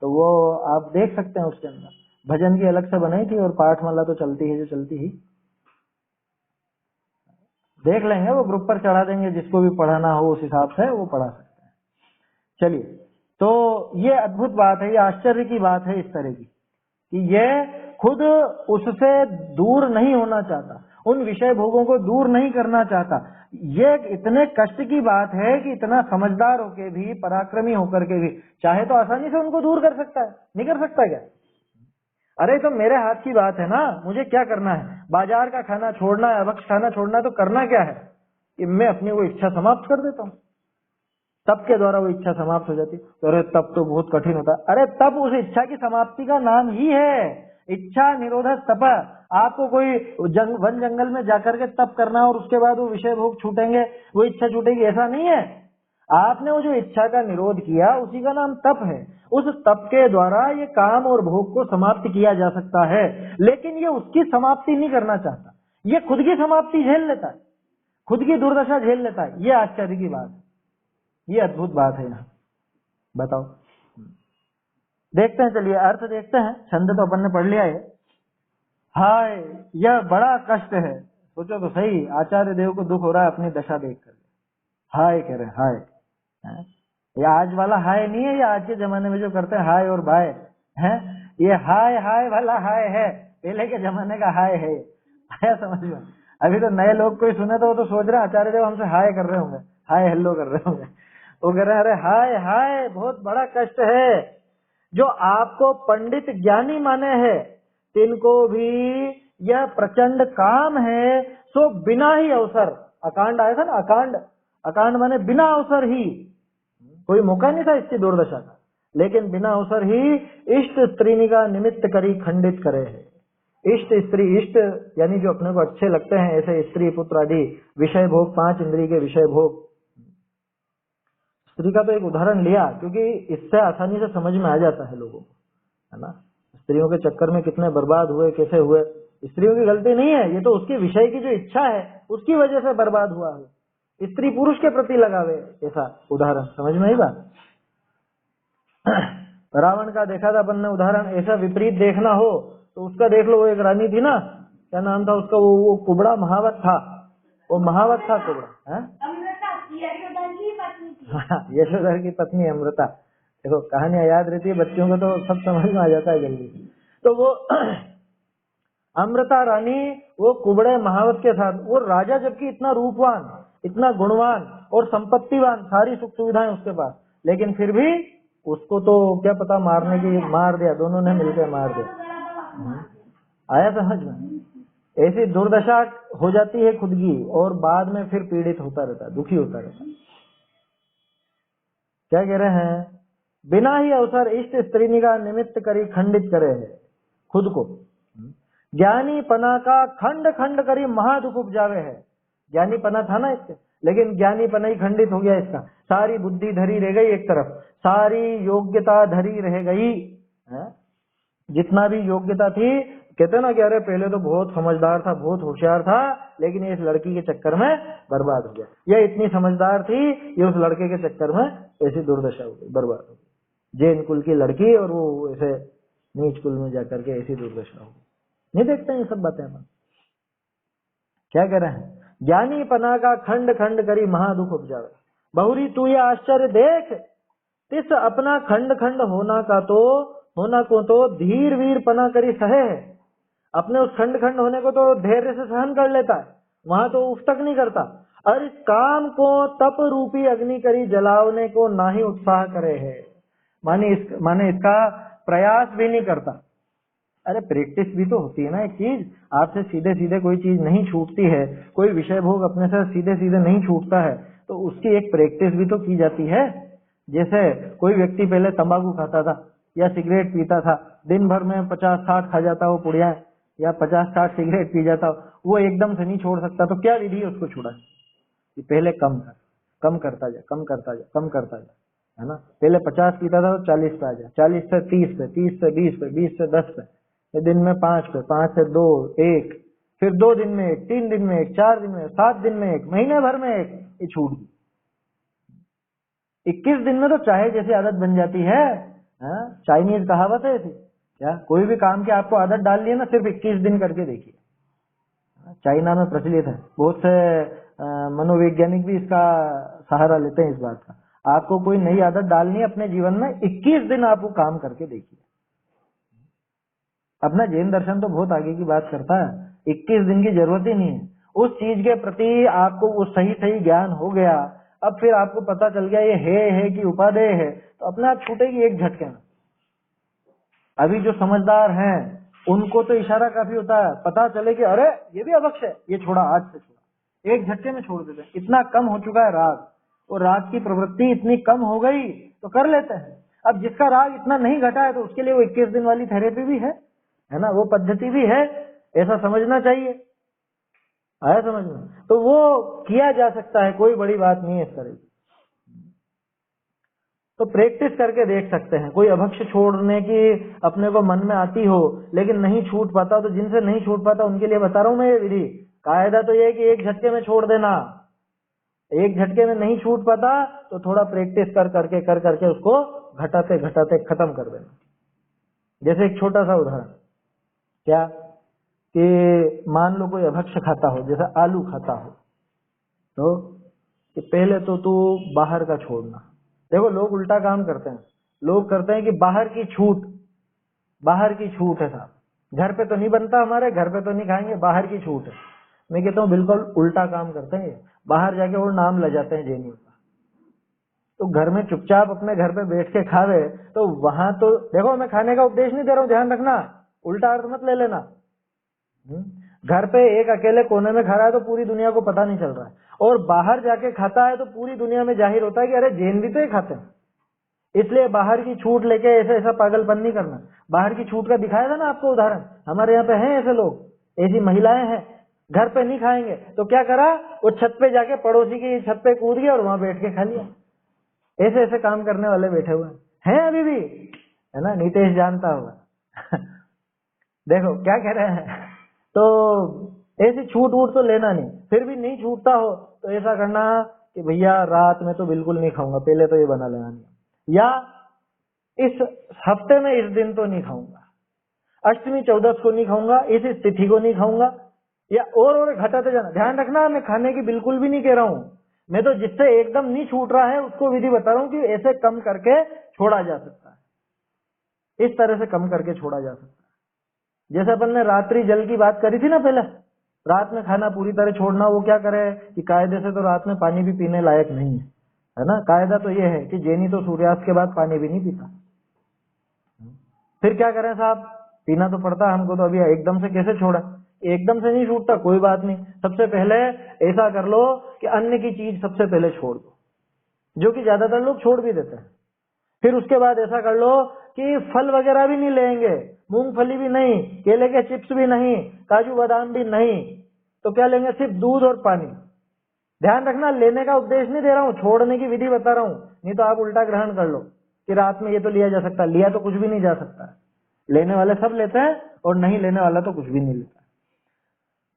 तो वो आप देख सकते हैं उसके अंदर। भजन की अलग से बनाई थी और पाठमाला तो चलती है जो चलती ही, देख लेंगे, वो ग्रुप पर चढ़ा देंगे, जिसको भी पढ़ाना हो उस हिसाब से वो पढ़ा सकते हैं। चलिए, तो ये अद्भुत बात है, ये आश्चर्य की बात है इस तरह की कि ये खुद उससे दूर नहीं होना चाहता, उन विषय भोगों को दूर नहीं करना चाहता। ये इतने कष्ट की बात है कि इतना समझदार होकर भी, पराक्रमी होकर के भी चाहे तो आसानी से उनको दूर कर सकता है, नहीं कर सकता क्या? अरे तो मेरे हाथ की बात है ना, मुझे क्या करना है? बाजार का खाना छोड़ना है, अभक्ष खाना छोड़ना है, तो करना क्या है कि मैं अपनी वो इच्छा समाप्त कर देता हूँ, तप के द्वारा वो इच्छा समाप्त हो जाती। तो अरे तप तो बहुत कठिन होता है। अरे तप उस इच्छा की समाप्ति का नाम ही है, इच्छा निरोधक तप। आपको कोई वन जंगल में जाकर के तप करना और उसके बाद वो विषय भोग छूटेंगे, वो इच्छा छूटेगी, ऐसा नहीं है। आपने वो जो इच्छा का निरोध किया उसी का नाम तप है। उस तप के द्वारा ये काम और भोग को समाप्त किया जा सकता है, लेकिन ये उसकी समाप्ति नहीं करना चाहता, ये खुद की समाप्ति झेल लेता है, खुद की दुर्दशा झेल लेता है। ये आश्चर्य की बात है, ये अद्भुत बात है। यहाँ बताओ, देखते हैं, चलिए अर्थ देखते हैं। छंद तो अपन ने पढ़ लिया है। हाय यह बड़ा कष्ट है। सोचो तो सही, आचार्य देव को दुख हो रहा है अपनी दशा देख कर, हाय कह रहे हाय। ये आज वाला हाय नहीं है, ये आज के जमाने में जो करते हैं हाय और बाय है, ये हाय हाय वाला हाय है, पहले के जमाने का हाय है। आया समझ में? अभी तो नए लोग कोई सुने तो वो तो सोच रहे हैं आचार्य देव हमसे हाय कर रहे होंगे, हाय हेलो कर रहे होंगे। वो कह रहे हैं अरे हाय हाय बहुत बड़ा कष्ट है। जो आपको पंडित ज्ञानी माने हैं, तिनको भी यह प्रचंड काम है, सो बिना ही अवसर, अकांड आया था ना, अकांड माने बिना अवसर ही, कोई मौका नहीं था इसकी दुर्दशा का, लेकिन बिना अवसर ही इष्ट स्त्रीनिका निमित्त करी खंडित करे है। इष्ट स्त्री, इष्ट यानी जो अपने को अच्छे लगते हैं, ऐसे स्त्री पुत्र आदि विषय भोग, 5 इंद्रिय के विषय भोग। स्त्री का तो एक उदाहरण लिया क्योंकि इससे आसानी से समझ में आ जाता है लोगों को, है ना। स्त्रियों के चक्कर में कितने बर्बाद हुए, कैसे हुए। स्त्रियों की गलती नहीं है, ये तो उसके विषय की जो इच्छा है उसकी वजह से बर्बाद हुआ है। स्त्री पुरुष के प्रति लगावे, ऐसा उदाहरण समझ में आई बात। रावण का देखा था अपन ने उदाहरण, ऐसा विपरीत देखना हो तो उसका देख लो। वो एक रानी थी ना, क्या नाम था उसका, वो कुबड़ा महावत था, वो महावत था कुबड़ा, है यशोधर की पत्नी अमृता। देखो कहानियां याद रहती है बच्चों को तो सब समझ में आ जाता है जल्दी। तो वो अमृता रानी वो कुबड़े महावत के साथ, वो राजा जबकि इतना रूपवान, इतना गुणवान और संपत्तिवान, सारी सुख सुविधाएं उसके पास, लेकिन फिर भी उसको तो क्या पता मारने की, मार दिया, दोनों ने मिलकर मार दिया। आया समझ में? ऐसी दुर्दशा हो जाती है खुद की, और बाद में फिर पीड़ित होता रहता है, दुखी होता रहता है। क्या कह रहे हैं? बिना ही अवसर इष्ट स्त्रीनिका निमित्त करी खंडित करे है खुद को। ज्ञानी पना का खंड खंड करी महादुख उपजावे है। ज्ञानीपना था ना इससे, लेकिन ज्ञानीपना ही खंडित हो गया इसका, सारी बुद्धि धरी रह गई एक तरफ, सारी योग्यता धरी रह गई है? जितना भी योग्यता थी, कहते ना कि अरे पहले तो बहुत समझदार था, बहुत होशियार था, लेकिन ये इस लड़की के चक्कर में बर्बाद हो गया। यह इतनी समझदार थी, ये उस लड़के के चक्कर में ऐसी दुर्दशा हो गई, बर्बाद हो गई। जैन कुल की लड़की और वो ऐसे नीच कुल में जाकर के ऐसी दुर्दशा हो गई। नहीं देखते हैं ये सब बातें हम? क्या कह रहे हैं? ज्ञानीपना का खंड खंड करी महादुख उपजावे, बहुरी तू ये आश्चर्य देख, तिस अपना खंड खंड होना को तो धीर वीर पना करी सहे है। अपने उस खंड खंड होने को तो धैर्य से सहन कर लेता है, वहां तो उफ तक नहीं करता। और इस काम को तप रूपी अग्नि करी जलावने को ना ही उत्साह करे है, माने इसका प्रयास भी नहीं करता। अरे प्रैक्टिस भी तो होती है ना एक चीज, आपसे सीधे सीधे कोई चीज नहीं छूटती है, कोई विषय भोग अपने से सीधे सीधे नहीं छूटता है, तो उसकी एक प्रैक्टिस भी तो की जाती है। जैसे कोई व्यक्ति पहले तंबाकू खाता था या सिगरेट पीता था, दिन भर में 50-60 खा जाता वो पुड़िया, या 50-60 सिगरेट पी जाता, वो एकदम से नहीं छोड़ सकता। तो क्या विधि है उसको छुड़ा? कि पहले कम करता जा, कम करता जा, है ना। पहले 50 पीता था तो 40 पे आ जाए, 40 से 30 पे, 30 से 20 पे, 20 से 10 पे, दिन में 5 पे, 5 से 2, 1, फिर 2 दिन में 1, 3 दिन में 1, 4 दिन में 1, 7 दिन में 1, महीने भर में 1, ये छूट गई। 21 दिन में तो चाहे जैसी आदत बन जाती है। चाइनीज कहावत है ऐसी, क्या कोई भी काम की आपको आदत डालनी है ना, सिर्फ 21 दिन करके देखिए। चाइना में प्रचलित है, बहुत से मनोवैज्ञानिक भी इसका सहारा लेते हैं इस बात का। आपको कोई नई आदत डालनी है अपने जीवन में, 21 दिन आप वो काम करके देखिए। अपना जैन दर्शन तो बहुत आगे की बात करता है, 21 दिन की जरूरत ही नहीं है। उस चीज के प्रति आपको वो सही ज्ञान हो गया, अब फिर आपको पता चल गया ये है कि उपादेय है, तो अपने आप छूटेगी एक झटके में। अभी जो समझदार हैं उनको तो इशारा काफी होता है, पता चले कि अरे ये भी अवक्ष है, ये छोड़ा, आज से छोड़ा, एक झटके में छोड़ देते हैं। इतना कम हो चुका है राग, और राग की प्रवृत्ति इतनी कम हो गई तो कर लेते हैं। अब जिसका राग इतना नहीं घटा है तो उसके लिए वो 21 दिन वाली थेरेपी भी है ना, वो पद्धति भी है, ऐसा समझना चाहिए। आया समझ में? तो वो किया जा सकता है, कोई बड़ी बात नहीं है इस तरह की। तो प्रैक्टिस करके देख सकते हैं। कोई अभक्ष छोड़ने की अपने को मन में आती हो लेकिन नहीं छूट पाता, तो जिनसे नहीं छूट पाता उनके लिए बता रहा हूं मैं ये विधि। कायदा तो ये है कि एक झटके में छोड़ देना, एक झटके में नहीं छूट पाता तो थोड़ा प्रैक्टिस कर करके उसको घटाते घटाते खत्म कर देना। जैसे एक छोटा सा उदाहरण, क्या कि मान लो कोई अभक्ष खाता हो, जैसे आलू खाता हो, तो कि पहले तो तू बाहर का छोड़ना। देखो लोग उल्टा काम करते हैं, लोग करते हैं कि बाहर की छूट है साहब, घर पे तो नहीं बनता हमारे, घर पे तो नहीं खाएंगे, बाहर की छूट है। मैं कहता हूँ बिल्कुल उल्टा काम करते हैं। बाहर जाके वो नाम ले जाते हैं जैनियों का, तो घर में चुपचाप अपने घर पे बैठ के खावे, तो वहां तो देखो मैं खाने का उपदेश नहीं दे रहा हूँ, ध्यान रखना, उल्टा अर्थ मत ले लेना। घर पे एक अकेले कोने में खा रहा है तो पूरी दुनिया को पता नहीं चल रहा है, और बाहर जाके खाता है तो पूरी दुनिया में जाहिर होता है कि अरे जैन भी तो ही खाते हैं। इसलिए बाहर की छूट लेके ऐसा पागलपन नहीं करना। बाहर की छूट का दिखाया था ना आपको उदाहरण, हमारे यहाँ पे हैं ऐसे लोग, ऐसी महिलाएं हैं, घर पे नहीं खाएंगे तो क्या करा, वो छत पे जाके पड़ोसी की छत पे कूद गया और वहां बैठ के खा लिया। ऐसे ऐसे काम करने वाले बैठे हुए हैं अभी भी, है ना, नीतीश जानता होगा। देखो क्या कह रहे हैं। तो ऐसी छूट वूट तो लेना नहीं, फिर भी नहीं छूटता हो तो ऐसा करना कि भैया रात में तो बिल्कुल नहीं खाऊंगा, पहले तो ये बना लेना, या इस हफ्ते में इस दिन तो नहीं खाऊंगा, अष्टमी चौदस को नहीं खाऊंगा, इस तिथि को नहीं खाऊंगा, या और घटाते जाना। ध्यान रखना, मैं खाने की बिल्कुल भी नहीं कह रहा हूँ, मैं तो जिससे एकदम नहीं छूट रहा है उसको विधि बता रहा हूँ कि ऐसे कम करके छोड़ा जा सकता है, इस तरह से कम करके छोड़ा जा सकता है। जैसे अपन ने रात्रि जल की बात करी थी ना पहले, रात में खाना पूरी तरह छोड़ना, वो क्या करे कि कायदे से तो रात में पानी भी पीने लायक नहीं है ना। कायदा तो ये है कि जैनी तो सूर्यास्त के बाद पानी भी नहीं पीता। फिर क्या करें साहब, पीना तो पड़ता हमको, तो अभी एकदम से कैसे छोड़ा, एकदम से नहीं छूटता, कोई बात नहीं। सबसे पहले ऐसा कर लो कि अन्न की चीज सबसे पहले छोड़ दो, जो कि ज्यादातर लोग छोड़ भी देते हैं। फिर उसके बाद ऐसा कर लो कि फल वगैरह भी नहीं लेंगे, मूंगफली भी नहीं, केले के चिप्स भी नहीं, काजू बादाम भी नहीं, तो क्या लेंगे, सिर्फ दूध और पानी। ध्यान रखना, लेने का उपदेश नहीं दे रहा हूँ, छोड़ने की विधि बता रहा हूँ, नहीं तो आप उल्टा ग्रहण कर लो कि रात में ये तो लिया जा सकता है। लिया तो कुछ भी नहीं जा सकता, लेने वाले सब लेते हैं और नहीं लेने वाला तो कुछ भी नहीं लेता।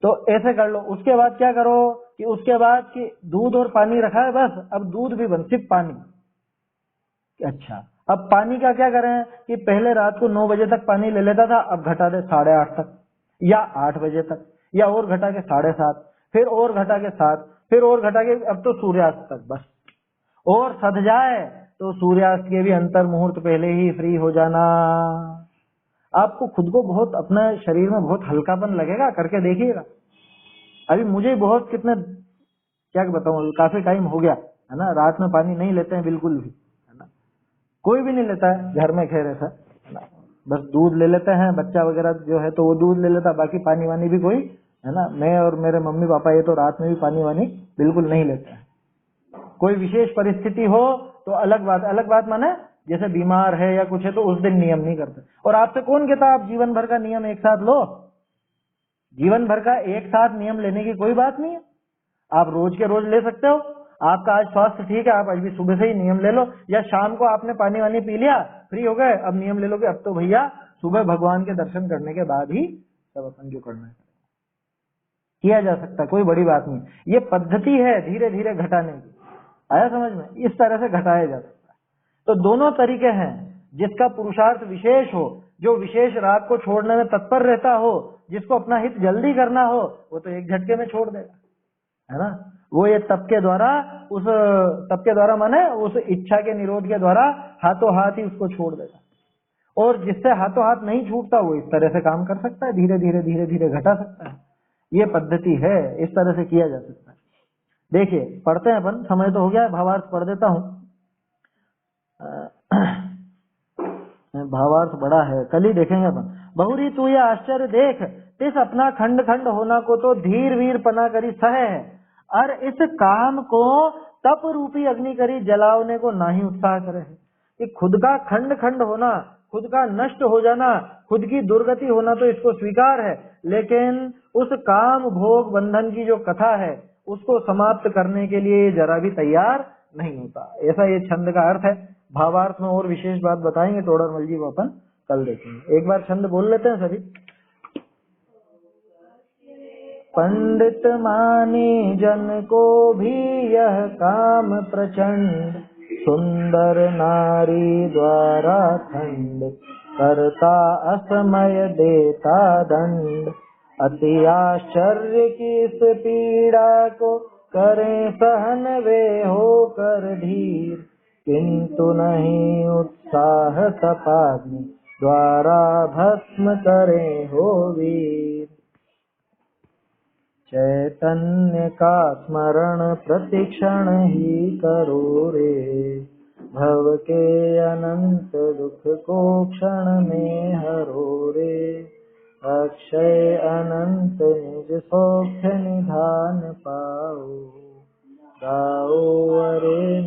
तो ऐसे कर लो। उसके बाद क्या करो कि उसके बाद कि दूध और पानी रखा है, बस अब दूध भी बंद, सिर्फ पानी। अच्छा, अब पानी का क्या करें कि पहले रात को 9 बजे तक पानी ले लेता था, अब घटा दे 8:30 तक या 8 बजे तक, या और घटा के 7:30, फिर और घटा के 7, फिर और घटा के अब तो सूर्यास्त तक बस। और सध जाए तो सूर्यास्त के भी अंतर मुहूर्त पहले ही फ्री हो जाना। आपको खुद को बहुत, अपने शरीर में बहुत हल्कापन लगेगा, करके देखिएगा। अभी मुझे बहुत, कितने क्या बताऊं, काफी टाइम हो गया है ना, रात में पानी नहीं लेते हैं बिल्कुल भी, है ना, कोई भी नहीं लेता है घर में, खैर ऐसा है ना, बस दूध ले लेते हैं, बच्चा वगैरह जो है तो वो दूध ले लेता, बाकी पानी वानी भी कोई, है ना, मैं और मेरे मम्मी पापा ये तो रात में भी पानी वानी बिल्कुल नहीं लेते हैं। कोई विशेष परिस्थिति हो तो अलग बात, अलग बात माने जैसे बीमार है या कुछ है तो उस दिन नियम नहीं करते। और आपसे कौन कहता आप जीवन भर का नियम एक साथ लो? जीवन भर का एक साथ नियम लेने की कोई बात नहीं है। आप रोज के रोज ले सकते हो। आपका आज स्वास्थ्य ठीक है, आप आज भी सुबह से ही नियम ले लो, या शाम को आपने पानी वानी पी लिया, फ्री हो गए, अब नियम ले लोगे, अब तो भैया सुबह भगवान के दर्शन करने के बाद ही सब अपन जो करना है किया जा सकता है, कोई बड़ी बात नहीं। ये पद्धति है धीरे धीरे घटाने की, आया समझ में? इस तरह से घटाया जा सकता है। तो दोनों तरीके हैं, जिसका पुरुषार्थ विशेष हो, जो विशेष राग को छोड़ने में तत्पर रहता हो, जिसको अपना हित जल्दी करना हो, वो तो एक झटके में छोड़ देगा, है ना। वो ये तप के द्वारा, उस तप के द्वारा माने उस इच्छा के निरोध के द्वारा हाथों हाथ ही उसको छोड़ देगा। और जिससे हाथों हाथ नहीं छूटता वो इस तरह से काम कर सकता है, धीरे धीरे धीरे धीरे घटा सकता है। ये पद्धति है, इस तरह से किया जा सकता है। देखिए पढ़ते हैं अपन, समय तो हो गया है, भावार्थ पढ़ देता हूँ। भावार्थ बड़ा है, कल ही देखेंगे अपन। बहुरी तू ये आश्चर्य देख, तिस अपना खंड खंड होना को तो धीर वीर पना करी सह है, और इस काम को तप रूपी अग्नि करी जलावने को नाही उत्साह करे है। कि खुद का खंड खंड होना, खुद का नष्ट हो जाना, खुद की दुर्गति होना तो इसको स्वीकार है, लेकिन उस काम भोग बंधन की जो कथा है उसको समाप्त करने के लिए जरा भी तैयार नहीं होता। ऐसा ये छंद का अर्थ है। भावार्थ में और विशेष बात बताएंगे टोडरमल जी, वो अपन कल देखेंगे। एक बार छंद बोल लेते हैं सभी। पंडित माने जन को भी यह काम प्रचंड, सुंदर नारी द्वारा खंड करता असमय देता दंड। अति आश्चर्य की इस पीड़ा को करें सहन वे होकर धीर, किंतु नहीं उत्साह तपाग्नि द्वारा भस्म करें हो वीर। चैतन्य का स्मरण प्रतिक्षण ही करो रे, भव के अनंत दुख को क्षण में हरो रे। अक्षय अनंत निज सौख्य निधान पाओ, गाओ अरे